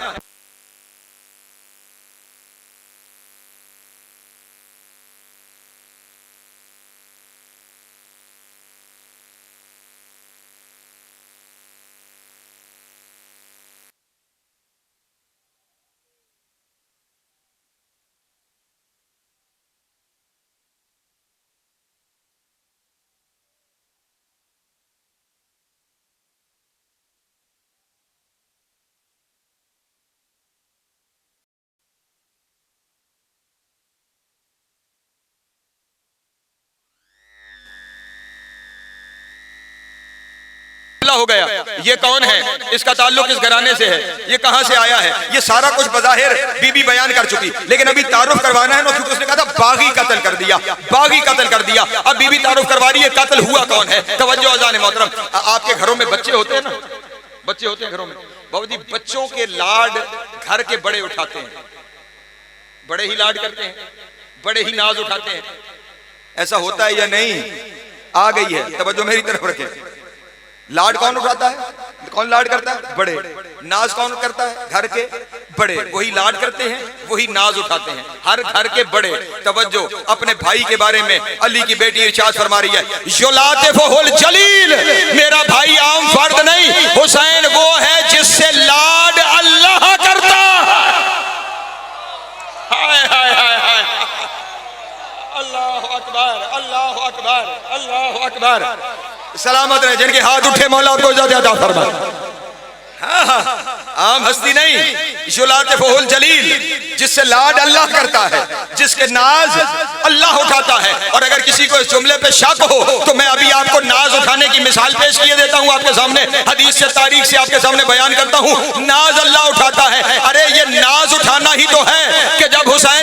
हो गया। ये कौन है, इसका ताल्लुक इस घराने से है, ये कहां से आया है, ये सारा कुछ बज़ाहिर बीबी बयान कर चुकी, लेकिन अभी तारुफ करवाना है ना, क्योंकि उसने कहा था बागी कत्ल कर दिया, बागी कत्ल कर दिया। अब बीबी तारुफ करवा रही है कत्ल हुआ कौन है। तवज्जो अज़ान मोहतरम, आपके घरों में बच्चे होते हैं ना, बच्चे होते हैं घरों में, बाबू जी बच्चों के लाड घर के बड़े उठाते हैं, बड़े ही लाड करते हैं, बड़े ही नाज उठाते हैं। ऐसा होता है या नहीं? आ गई है, तवज्जो मेरी तरफ रखे। लाड कौन उठाता है, कौन लाड करता है? बड़े। नाज कौन करता है? घर के बड़े, वही लाड करते हैं, वही नाज उठाते हैं, हर घर के बड़े। तवज्जो, अपने भाई के बारे में अली की बेटी इरशाद फरमा रही है, युलातिफुल जलील, मेरा भाई आम फर्द नहीं, हुसैन वो है जिससे लाड अल्लाह करता। हाय हाय हाय हाय, अल्लाह अकबर, अल्लाह अकबर, अल्लाह अकबर। सलामत रहे जिनके हाथ उठे, मौला को ज़्यादा फरमा। आम हस्ती नहीं, युलातिफुल जलील, जिससे लाड अल्लाह करता है, जिसके नाज अल्लाह उठाता है। और अगर किसी को इस जुमले पे शक हो तो मैं अभी आपको नाज उठाने की मिसाल पेश किए देता हूँ आपके सामने, हदीस से तारीख से आपके सामने बयान करता हूँ। नाज अल्लाह उठाता है, अरे ये नाज उठाना ही तो है कि जब हुसैन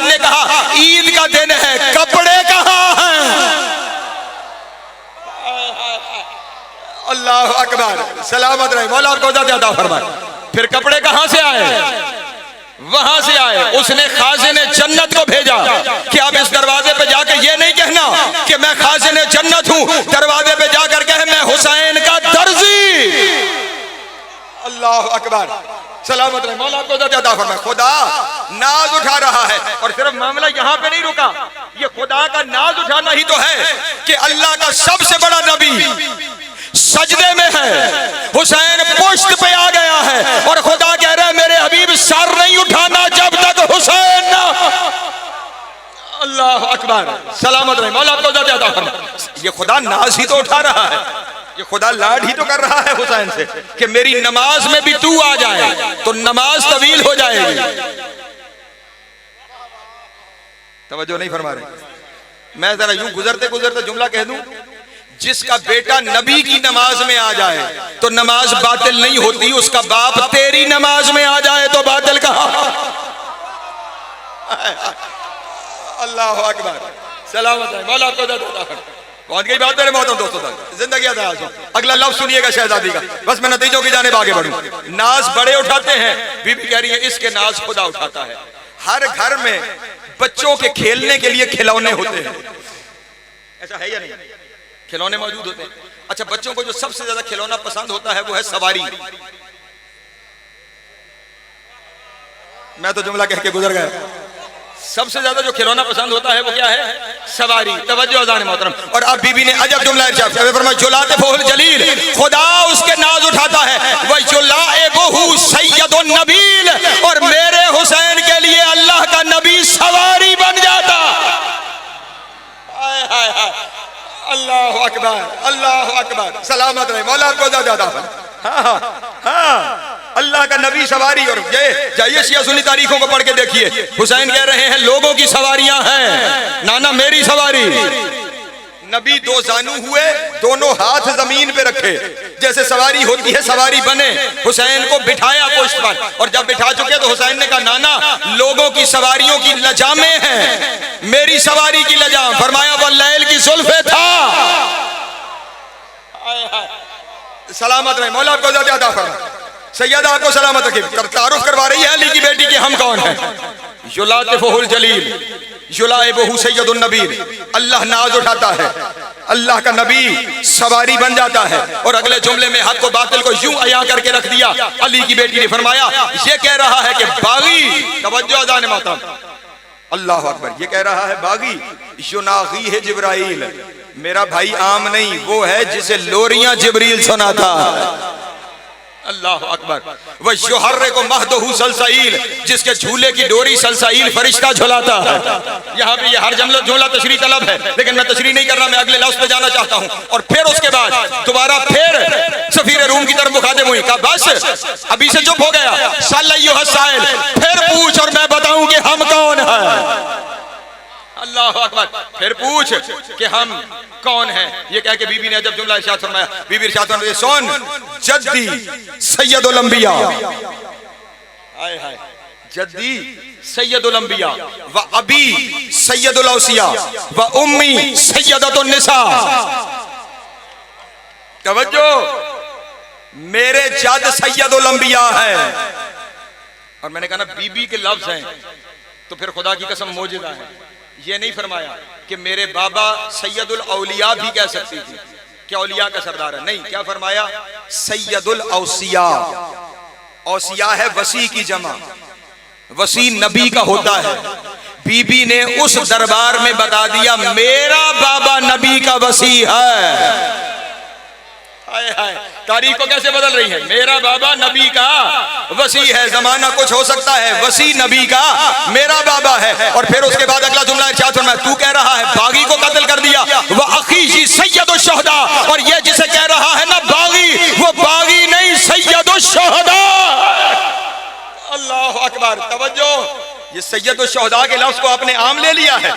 अकबर, सलामत रहे, मौला आपको अता फरमाए। फिर कपड़े कहां से आए? वहां से आए। उसने खाजिने जन्नत को भेजा कि आप इस दरवाजे पे जाकर ये नहीं कहना कि मैं खाजिने जन्नत हूं, दरवाजे पे जाकर कहे मैं हुसैन का दर्जी। अल्लाह अकबर, सलामत रहे, मौला आपको अता फरमाए। खुदा नाज उठा रहा है और सिर्फ मामला यहां पे नहीं रुका, ये खुदा का नाज उठाना ही तो है कि अल्लाह का सबसे बड़ा नबी सजदे में है, हुसैन पुश्त पे आ गया है और खुदा कह रहा है मेरे हबीब सर नहीं उठाना जब तक हुसैन ना। अल्लाह अकबर, सलामत रहे, मौला आपको अता फरमाए। ये खुदा नाज ही तो उठा रहा है, ये खुदा लाड ही तो कर रहा है हुसैन से कि मेरी नमाज में भी तू आ जाए तो नमाज तवील हो जाएगी। तवज्जो नहीं फरमा रहे। मैं जरा यूं गुजरते गुजरते जुमला कह दूं, जिसका बेटा नबी की नमाज में आ जाए तो नमाज बातिल नहीं होती, उसका बाप तेरी नमाज में आ जाए तो बातिल कहा। अल्लाह अकबर, सलामत है, मौला आपको पहुंच गई बात मेरे मोहतरम दोस्तों तक, जिंदगी अगला लफ्ज सुनिएगा शहजादी का, बस मैं नतीजों की जानिब आगे बढ़ूं। नाज बड़े उठाते हैं, बीबी कह रही है इसके नाज खुदा उठाता है। हर घर में बच्चों के खेलने के लिए खिलौने होते हैं, ऐसा है या नहीं? खिलौने मौजूद होते हैं। अच्छा, बच्चों को जो सबसे ज्यादा खिलौना पसंद होता है वो है सवारी। मैं तो जुमला कह के गुजर गया। सबसे ज्यादा जो खिलौना पसंद होता है वो क्या है? सवारी। तवज्जो अज़ान मोहतरम। और अब बीबी ने अजब जुमला इरशाद किया, फरमाया जुलाते फहुल जलील, खुदा उसके नाज उठाता है। वह जुलाए बहु सैयदुन नबील, और मेरे हुसैन के लिए अल्लाह का नबी सवारी बन जाता। हाय हाय हाय, अल्लाह अकबर, अल्लाह अकबर, सलामत रहे, मौला को ज़्यादा। हाँ, अल्लाह का नबी सवारी। और ये जाइए शिया सुन्नी तारीखों को पढ़ के देखिए, हुसैन कह रहे हैं लोगों की सवारियां हैं, नाना मेरी सवारी। नबी दो जानू हुए, दोनों हाथ जमीन पे रखे, जैसे सवारी होती है सवारी बने, हुसैन को बिठाया पुश्त पर। और जब बिठा चुके तो हुसैन ने कहा नाना लोगों की सवारियों की लजामें हैं, मेरी सवारी की लजाम। फरमाया वो लैल की जुल्फे था। सलामत रहे, मौला आपको ज़्यादा फरमाए। सैयदा आपको सलामत रखे, तारुफ करवा रही है अली की बेटी के हम कौन हैं। युलातिफुहुल जलील, युलाइबुहु सैयदुन नबील, अल्लाह नाज उठाता है, अल्लाह का नबी सवारी बन जाता है। और अगले जुमले में हक को बातिल को यूं अया करके रख दिया। अली की बेटी ने फरमाया ये कह रहा है कि बागी, तवज्जो अज़ान मातम, अल्लाह अकबर, ये कह रहा है बागी युनागी है जिब्राइल, मेरा भाई आम नहीं, वो है जिसे लोरियां जिब्रील सुनाता। अल्लाह अकबर। वह शुहर्रे को महदहु सलसाइल, जिसके झूले की डोरी सलसाइल फरिश्ता झुलाता है। यहाँ पे ये हर जुमला तशरीह तलब है, लेकिन मैं तशरीह नहीं कर रहा, मैं अगले लफ्ज पे जाना चाहता हूँ। और फिर उसके बाद दोबारा फिर सफीर रूम की तरफ मुखातिब हुई, कहा बस अभी से चुप हो गया, सल्लल्लाहु साइल, फिर पूछ और मैं बताऊं कि हम कौन है। अल्लाह अकबर, फिर पूछ कि हम कौन हैं। ये कह के बीबी ने जब जुमला इरशाद फरमाया, बीबी इरशाद फरमाया सुन जद्दी सैयदुल अंबिया, हाय हाय, जद्दी सैयदुल अंबिया व अबी सैयदुल औसिया व उम्मी सैयदतुन निसा। तवज्जो, मेरे जद सैयदुल अंबिया है। और मैंने कहा ना बीबी के लफ्ज हैं तो फिर खुदा की कसम मौजूदा है। ये नहीं फरमाया कि मेरे बाबा सैयदुल औलिया भी कह सकती थी, क्या औलिया का सरदार है, नहीं, क्या फरमाया सैयदुल औसिया। औसिया है वसी की जमा, वसी नबी का होता है। बीबी ने उस दरबार में बता दिया मेरा बाबा नबी का वसी है। हाय हाय, तारीख को कैसे बदल रही है। मेरा बाबा नबी का वसी है, जमाना कुछ हो सकता है, वसी नबी का मेरा बाबा है। और फिर उसके बाद अगला जुमला इरशाद फरमाया, तू कह रहा है बागी को कत्ल कर दिया, वह अखीजी सैयदुश शुहदा, और ये जिसे कह रहा है ना बागी, वो बागी नहीं सैयदुश शुहदा। अल्लाह अकबर, तवज्जो, ये सैयदुश शुहदा के लफ्ज को आपने आम ले लिया है।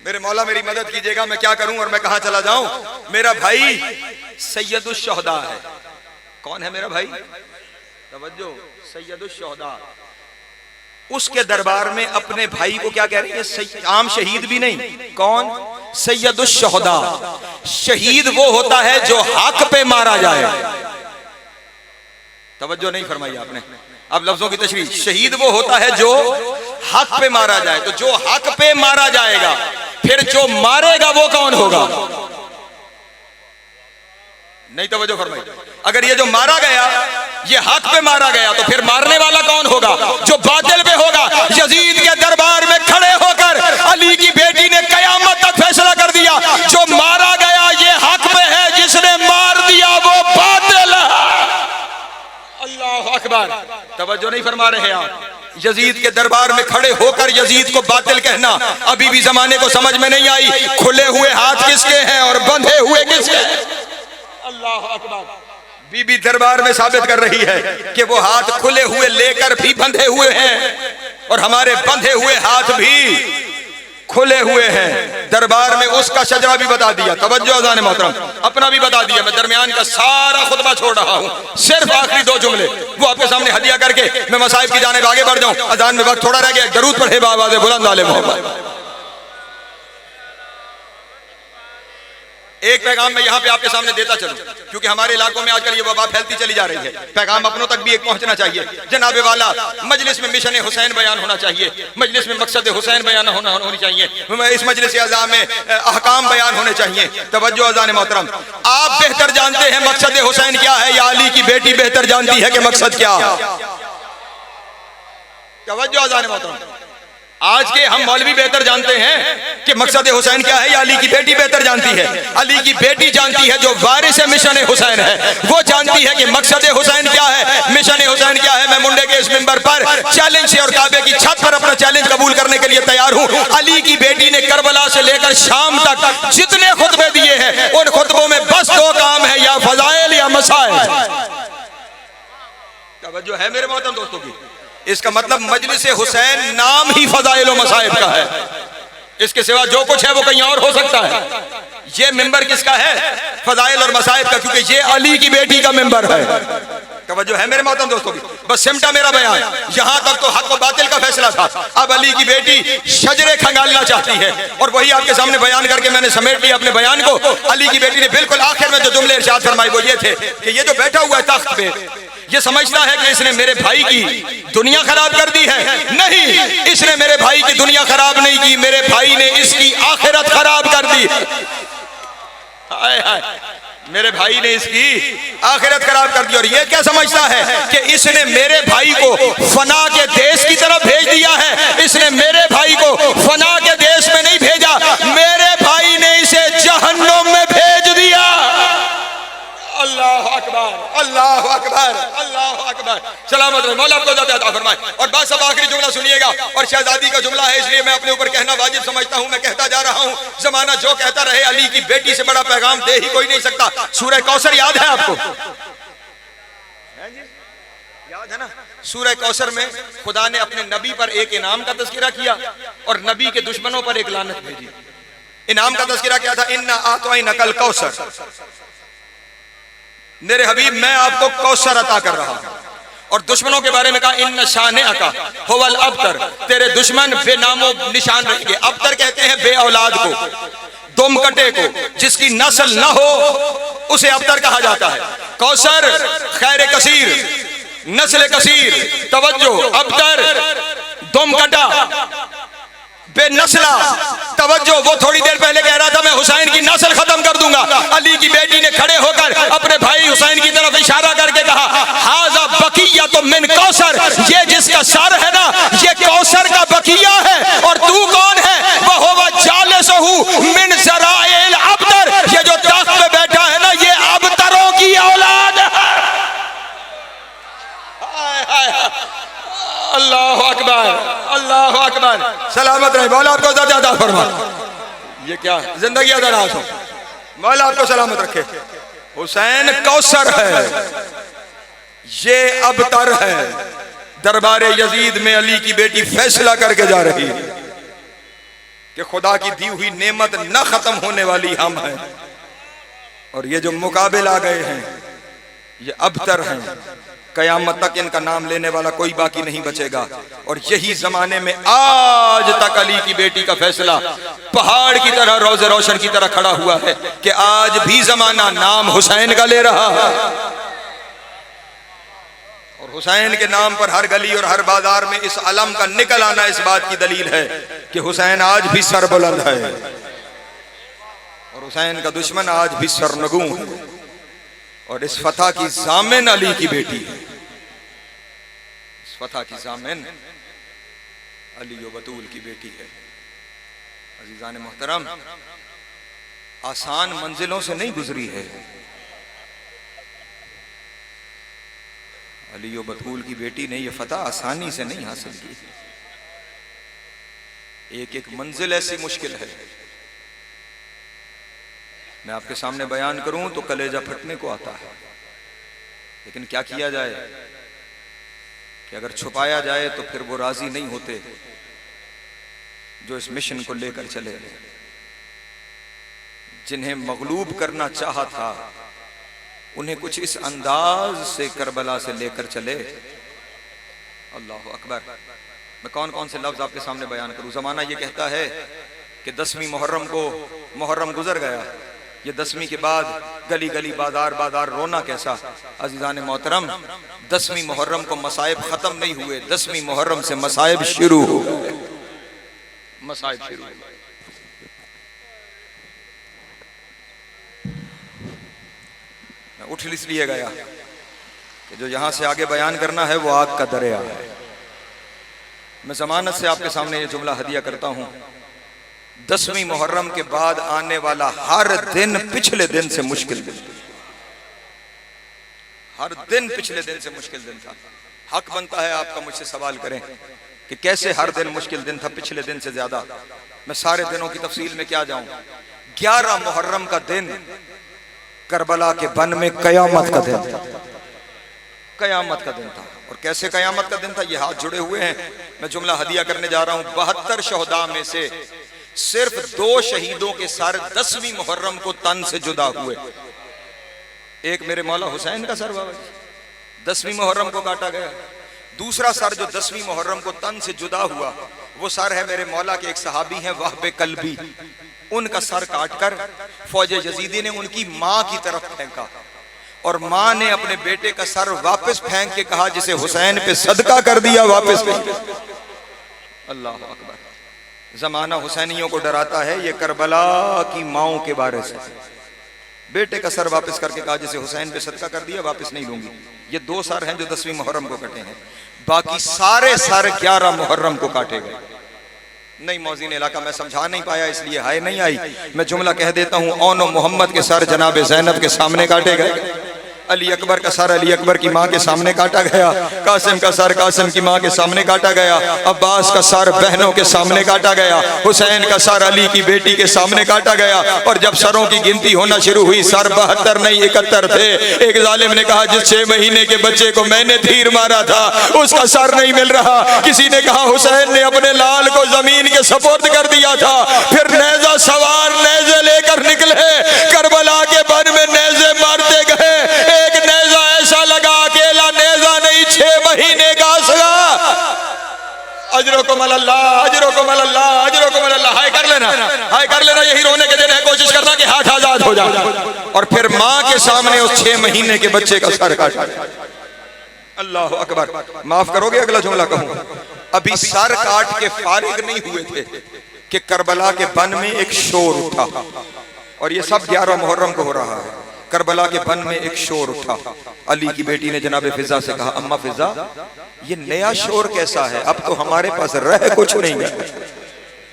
मेरे मौला मेरी मदद कीजिएगा, मैं क्या करूं और मैं कहां चला जाऊं। मेरा भाई सैयदुश शुहदा है। कौन है मेरा भाई? तवज्जो, सैयदुश शुहदा। उसके दरबार में अपने भाई को क्या कह रही है? आम शहीद भी नहीं, कौन? सैयदुश शुहदा, शहीद वो होता है जो हक पे मारा जाए। तवज्जो नहीं फरमाई आपने। अब लफ्जों की तशरीह, शहीद वो होता है जो हक पे मारा जाए। तो जो हक पे मारा जाएगा, फिर जो मारेगा वो कौन होगा? नहीं तवज्जो फरमाई। अगर ये जो मारा गया ये हक पे मारा गया, तो फिर मारने वाला कौन होगा? जो बातिल पे होगा। यजीद के दरबार में खड़े होकर अली की बेटी ने कयामत तक फैसला कर दिया, जो मारा गया ये हक पे है, जिसने मार दिया वो बातिल है। अल्लाह अकबर। तवज्जो नहीं फरमा रहे आप। यजीद के दरबार में खड़े होकर यजीद को बातिल कहना अभी भी जमाने को समझ में नहीं आई। खुले हुए हाथ किसके हैं और बंधे हुए किसके? अल्लाह अकबर। बीबी दरबार में साबित कर रही है कि वो हाथ खुले हुए लेकर भी बंधे हुए हैं और हमारे बंधे हुए हाथ भी खुले हुए हैं। दरबार में उसका शजरा भी बता दिया। तवज्जो अज़ान मोहतरम, अपना भी बता दिया। मैं दरमियान का सारा खुतबा छोड़ रहा हूँ, सिर्फ आखिरी 2 जुमले वो आपके सामने हदिया करके मैं मसाइब की जानिब आगे बढ़ जाऊं। अज़ान में वक्त थोड़ा रह गया। दरूद पढ़े बावाज़े बुलंद वाले मोहम्मद। एक पैगाम मैं यहाँ पे आपके सामने देता चलूं, क्योंकि हमारे इलाकों में आजकल ये वबा फैलती चली जा रही है। पैगाम अपनों तक भी एक पहुंचना चाहिए। जनाबे वाला, मजलिस में मिशन हुसैन बयान होना चाहिए, मजलिस में मकसद हुसैन बयान होनी चाहिए, इस मजलिस अज़ा में अहकाम बयान होने चाहिए। तवज्जो अज़ान मोहतरम, आप बेहतर जानते हैं मकसद हुसैन क्या है, या अली की बेटी बेहतर जानती है कि मकसद क्या? तवज्जो अज़ान मोहतरम, आज के हम मौलवी बेहतर जानते हैं कि मकसद हुसैन क्या है, या अली की बेटी बेहतर जानती है? अली की बेटी जानती है, जो वारिस मिशन हुसैन है, वो जानती है कि मकसद हुसैन क्या है, मिशन हुसैन क्या है। मैं मुंडे के इस मिंबर पर चैलेंज से और काबे की छत पर अपना चैलेंज कबूल करने के लिए तैयार हूं। अली की बेटी ने करबला से लेकर शाम तक जितने खुतबे दिए हैं, उन खुतबों में बस 2 काम है, या फजाइल या मसाइल। तवज्जो है मेरे मोहतरम दोस्तों की। इसका मतलब मजलिस हुसैन नाम ही फजाइल व मसाइब का है, इसके सिवा जो कुछ है वो कहीं और हो सकता है। ये मिंबर किसका है? फजाइल और मसाइब का, क्योंकि ये अली की बेटी का मिंबर है। तवज्जो है मेरे मोहतरम दोस्तों की। बस सिमटा मेरा बयान, यहां तक तो हक व बातिल का फैसला था। अब अली की बेटी शजरे खंगालना चाहती है, और वही आपके सामने बयान करके मैंने समेट लिया अपने बयान को। अली की बेटी ने बिल्कुल आखिर में जो जुमले इरशाद फरमाए वो ये थे कि ये जो बैठा हुआ है तख्त पे, ये समझता है कि इसने मेरे भाई की दुनिया खराब कर दी है। नहीं, इसने मेरे भाई की दुनिया खराब नहीं की, मेरे भाई ने इसकी आखिरत खराब कर दी। हाय हाय, मेरे भाई ने इसकी आखिरत खराब कर दी। और ये क्या समझता है कि इसने मेरे भाई को फना के देश की तरफ भेज दिया है। इसने मेरे भाई को फना के देश में नहीं भेजा, मेरे भाई ने इसे जहन्नुम में भेज दिया। अल्लाह अकबर, अल्लाह अकबर, अल्लाह अकबर। सलामत रहे, मौला आपको ज़िंदगी अता फरमाए। और बस अब आखिरी जुमला सुनिएगा, और शहजादी का जुमला है, इसलिए मैं अपने ऊपर कहना वाजिब समझता हूं। मैं कहता जा रहा हूं, जमाना जो कहता रहे, अली की बेटी से बड़ा पैगाम दे ही कोई नहीं सकता। सूरह कौसर याद है आपको? याद है ना? सूरह कौसर में खुदा ने अपने नबी पर एक इनाम का तज़किरा किया और नबी के दुश्मनों पर एक लानत भेजी। इनाम का तज़किरा क्या था? इन्ना आतैनाकल कौसर, मेरे हबीब मैं आपको कौसर अता कर रहा हूं। और दुश्मनों के बारे में कहा इन्न शानिअका हुवल अब्तर, तेरे दुश्मन बेनामो निशान रहेंगे। अब्तर कहते हैं बे औलाद को, दुम कटे को, जिसकी नस्ल न हो उसे अब्तर कहा जाता है। कौसर खैर कसीर, नस्ल कसीर। तवज्जो, अब्तर दुम कटा बेनस्ला। तवज्जो, वो थोड़ी देर पहले कह रहा था मैं हुसैन की नस्ल खत्म कर दूंगा। अली की बेटी ने खड़े होकर अपने भाई हुसैन की तरफ इशारा करके कहा हाजा बकिया तो मिन कौसर, ये जिसका सर है ना ये कौसर का बकिया है। और तू कौन है? वह होगा जालिसहु मिन ज़राइल अब्तर, ये जो तख्त पे बैठा है ना ये अब्तरों की औलाद है। अल्लाह अकबर, अल्लाह अकबर। सलामत रहे, मौला आपको ज़िंदगी अता फरमाए। ये क्या जिंदगी अदराज हो, मौला आपको सलामत रखे। हुसैन कौसर है, ये अबतर है। दरबार यजीद में अली की बेटी फैसला करके जा रही है कि खुदा की दी हुई नेमत न खत्म होने वाली हम हैं, और ये जो मुकाबिल आ गए हैं ये अबतर हैं। कयामत तक इनका नाम लेने वाला कोई बाकी नहीं बचेगा। और यही जमाने में आज तक अली की बेटी का फैसला पहाड़ की तरह, रोज़े रोशन की तरह खड़ा हुआ है कि आज भी जमाना नाम हुसैन का ले रहा है। और हुसैन के नाम पर हर गली और हर बाजार में इस अलम का निकल आना इस बात की दलील है कि हुसैन आज भी सरबुलंद है और हुसैन का दुश्मन आज भी सरनगू है। और इस फतह की जामिन अली की बेटी है, इस फतह की जामिन अली व बतूल की बेटी है। अजीजान मोहतरम, आसान मंजिलों से नहीं गुजरी है। अली व बतूल की बेटी ने यह फतह आसानी से नहीं हासिल की। एक एक मंजिल ऐसी मुश्किल है, मैं आपके सामने बयान करूं तो कलेजा फटने को आता है। लेकिन क्या किया जाए कि अगर छुपाया जाए तो फिर वो राजी नहीं होते जो इस मिशन को लेकर चले। जिन्हें मगलूब करना चाहा था उन्हें कुछ इस अंदाज से करबला से लेकर चले। अल्लाह अकबर। मैं कौन कौन से लफ्ज आपके सामने बयान करूं। जमाना ये कहता है कि 10वीं मुहर्रम को मुहर्रम गुजर गया, ये 10वीं के बाद गली गली बाजार बाजार रोना कैसा। अजीजान मोहतरम, 10वीं मुहर्रम को मसाइब खत्म नहीं हुए, 10वीं मुहर्रम से मसाइब शुरू हो गए, मसाइब शुरू हो गए। मैं उठ इसलिए गया कि जो यहां से आगे बयान करना है वो आग का दरिया है। मैं जमानत से आपके सामने ये जुमला हदिया करता हूं, 10वीं मुहर्रम के बाद आने वाला हर दिन पिछले दिन से मुश्किल दिन, हर दिन पिछले दिन से मुश्किल दिन था। हक बनता है आपका मुझसे सवाल करें कि कैसे हर दिन मुश्किल दिन था पिछले दिन से ज्यादा। मैं सारे दिनों की तफसील में क्या जाऊं। 11 मुहर्रम का दिन करबला के बन में कयामत का दिन था, कयामत का दिन था। और कैसे कयामत का दिन था, ये हाथ जुड़े हुए हैं, मैं जुमला हदिया करने जा रहा हूं। 72 शहदा में से सिर्फ 2 शहीदों के सर 10वीं मुहर्रम को तन से जुदा हुए। एक मेरे मौला हुसैन का सर बाबा 10वीं मुहर्रम को काटा गया। दूसरा सर जो 10वीं मुहर्रम को तन से जुदा हुआ वो सर है मेरे मौला के एक सहाबी हैं वहब कल्बी। उनका सर काटकर फौज यजीदी ने उनकी मां की तरफ फेंका और मां ने अपने बेटे का सर वापस फेंक के कहा जिसे हुसैन पे सदका कर दिया वापस फेंक। अल्लाह अकबर। जमाना हुसैनियों को डराता है, ये करबला की माओं के बारे से। बेटे का सर वापस करके कहा जिसे हुसैन पे सदका कर दिया वापस नहीं लूंगी। ये 2 सर हैं जो 10वीं मुहर्रम को कटे हैं, बाकी सारे सर 11 मुहर्रम को काटे गए। नहीं मौज़ीन इलाका मैं समझा नहीं पाया इसलिए हाय नहीं आई, मैं जुमला कह देता हूं। ओनो मोहम्मद के सर जनाब ज़ैनब के सामने काटे गए, अली अकबर का सर अली अकबर की मां के सामने काटा गया, कासिम का सर कासिम की मां के सामने काटा गया, अब्बास का सर बहनों के सामने काटा गया, हुसैन का सर अली की बेटी के सामने काटा गया। और जब सरों की गिनती होना शुरू हुई सर 72 नहीं 71 थे। एक जालिम ने कहा जिस 6 महीने के बच्चे को मैंने तीर मारा था उसका सर नहीं मिल रहा। किसी ने कहा हुसैन ने अपने लाल को जमीन के सपोर्द कर दिया था। फिर नेजा सवार नेजे लेकर निकले, करबला के बन में नेजे मारते गए। एक नेजा ऐसा लगा अकेला नेजा नहीं 6 महीने का सगा। अजरुकुम अल्लाह, अजरुकुम अल्लाह, अजरुकुम अल्लाह। हाय कर लेना, हाय कर लेना। यही रोने के दिन है, कोशिश करना कि हाथ आजाद हो जाए। और फिर मां के सामने उस 6 महीने के बच्चे का सर काटा। अल्लाह अकबर। माफ करोगे अगला जुमला कहूं। अभी सर काट के फारिग नहीं हुए थे कि करबला के बन में एक शोर उठा। और ये सब 11 मुहर्रम को हो रहा है। करबला के बन में एक शोर उठा। अली की बेटी ने जनाब फिजा से कहा अम्मा फिजा ये नया शोर कैसा है, अब तो हमारे पास रह कुछ नहीं है,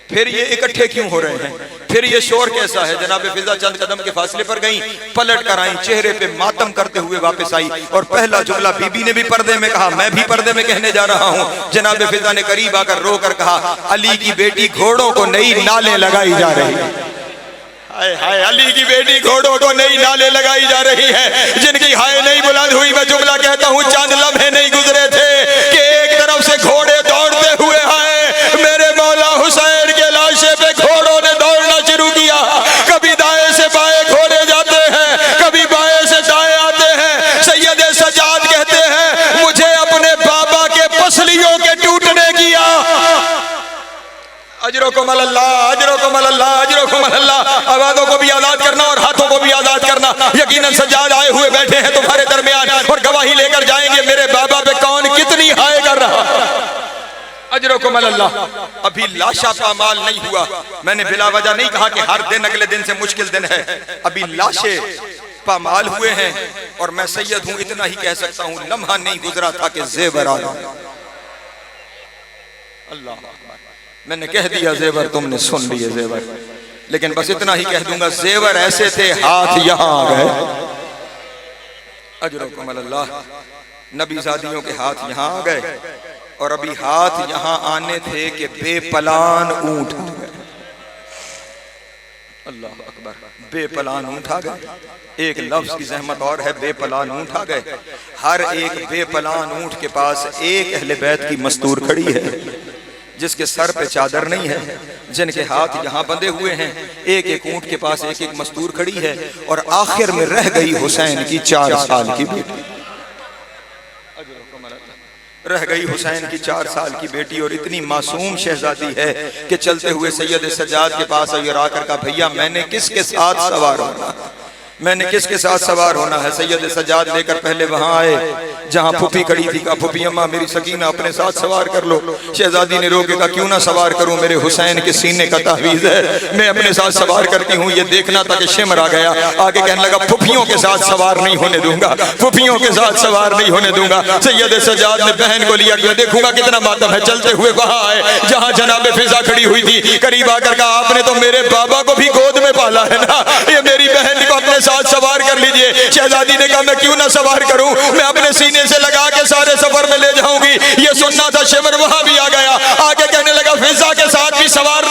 फिर ये इकट्ठे क्यों हो रहे हैं, फिर ये शोर कैसा है। जनाब फिजा चंद कदम के फासले पर गई, पलट कर आई, चेहरे पे मातम करते हुए वापस आई। और पहला जुमला बीबी ने भी पर्दे में कहा, मैं भी पर्दे में कहने जा रहा हूँ। जनाब फिजा ने करीब आकर रो कर कहा अली की बेटी घोड़ों को नई नालें लगाई जा रही है। हाय हाय, अली की बेटी घोड़ों को नई नाले लगाई जा रही है। जिनकी हाय नहीं बुलंद हुई, मैं जुमला कहता हूँ चंद लम्हे नहीं गुजरे थे कि एक तरफ से घोड़े दौड़ते हुए आए, मेरे मौला हुसैन के लाशे पे घोड़ों ने दौड़ना शुरू किया। कभी दाएं से बाएं घोड़े जाते हैं, कभी बाएं से दाएं आते हैं। सैयद सज्जाद कहते हैं अजरुकुम अल्लाह, अजरुकुम अल्लाह, अजरुकुम अल्लाह। आवाज़ों को भी आज़ाद करना और हाथों को भी आज़ाद करना। यकीनन सज्जाद आए हुए बैठे हैं तुम्हारे दरमियान और गवाही लेकर जाएंगे मेरे बाबा पे कौन कितनी हाय कर रहा। अजरुकुम अल्लाह। अभी लाशा पामाल नहीं हुआ। मैंने बिला वजह नहीं कहा कि हर दिन अगले दिन से मुश्किल दिन है। अभी लाशे पामाल हुए हैं और मैं सैयद हूं, इतना ही कह सकता हूं। लम्हा नहीं गुजरा था कि ज़ेवर आ गया। अल्लाह, मैंने कह दिया ज़ेवर, तुमने सुन लिए ज़ेवर, लेकिन बस इतना ही कह दूंगा, ज़ेवर ऐसे थे हाथ यहां आ गए। अजरुकुम अल्लाह। नबीज़ादियों के हाथ यहां आ गए और अभी हाथ यहां आने थे कि बेपलान ऊंट आ गए। अल्लाह अकबर। बेपलान ऊंट आ गए। एक लफ्ज की जहमत और है, बेपलान ऊंट आ गए। हर एक बेपलान ऊंट के पास एक अहले बैत की मस्तूर खड़ी है, जिसके सर पे चादर नहीं है, जिनके हाथ यहाँ बंधे हुए हैं। एक एक ऊंट के पास एक एक मस्तूर खड़ी है और आखिर में रह गई हुसैन की 4 साल की बेटी। रह गई हुसैन की 4 साल की बेटी और इतनी मासूम शहजादी है कि चलते हुए सैयद सज्जाद के पास आई और आकर कहा, भैया मैंने किसके साथ सवार होना, मैंने किसके साथ सवार होना है। सैयद सज्जाद लेकर पहले वहां आए जहां फुफी खड़ी थी। कहा, फुफी अम्मा मेरी सकीना अपने साथ सवार कर लो। शहजादी ने रोके, कहा क्यों ना सवार करूं, मेरे हुसैन के सीने का तावीज़ है, मैं अपने साथ सवार करती हूँ। ये देखना था कि शिमर आ गया। आगे कहने लगा, फुफियों के साथ सवार नहीं होने दूंगा, फुफियों के साथ सवार नहीं होने दूंगा। सैयद सज्जाद ने बहन को लिया, मैं देखूंगा कितना मातम है। चलते हुए वहां आए जहां जनाब फिजा खड़ी हुई थी। करीब आकर कहा, आपने तो मेरे बाबा को भी गोद में पाला है ना, ये मेरी बहन को अपने साथ सवार कर लीजिए। शहजादी ने कहा, मैं क्यों ना सवार करूं, मैं अपने सीने से लगा के सारे सफर में ले जाऊंगी। ये सुनना था, शिमर वहां भी आ गया। आगे कहने लगा, फिजा के साथ भी सवार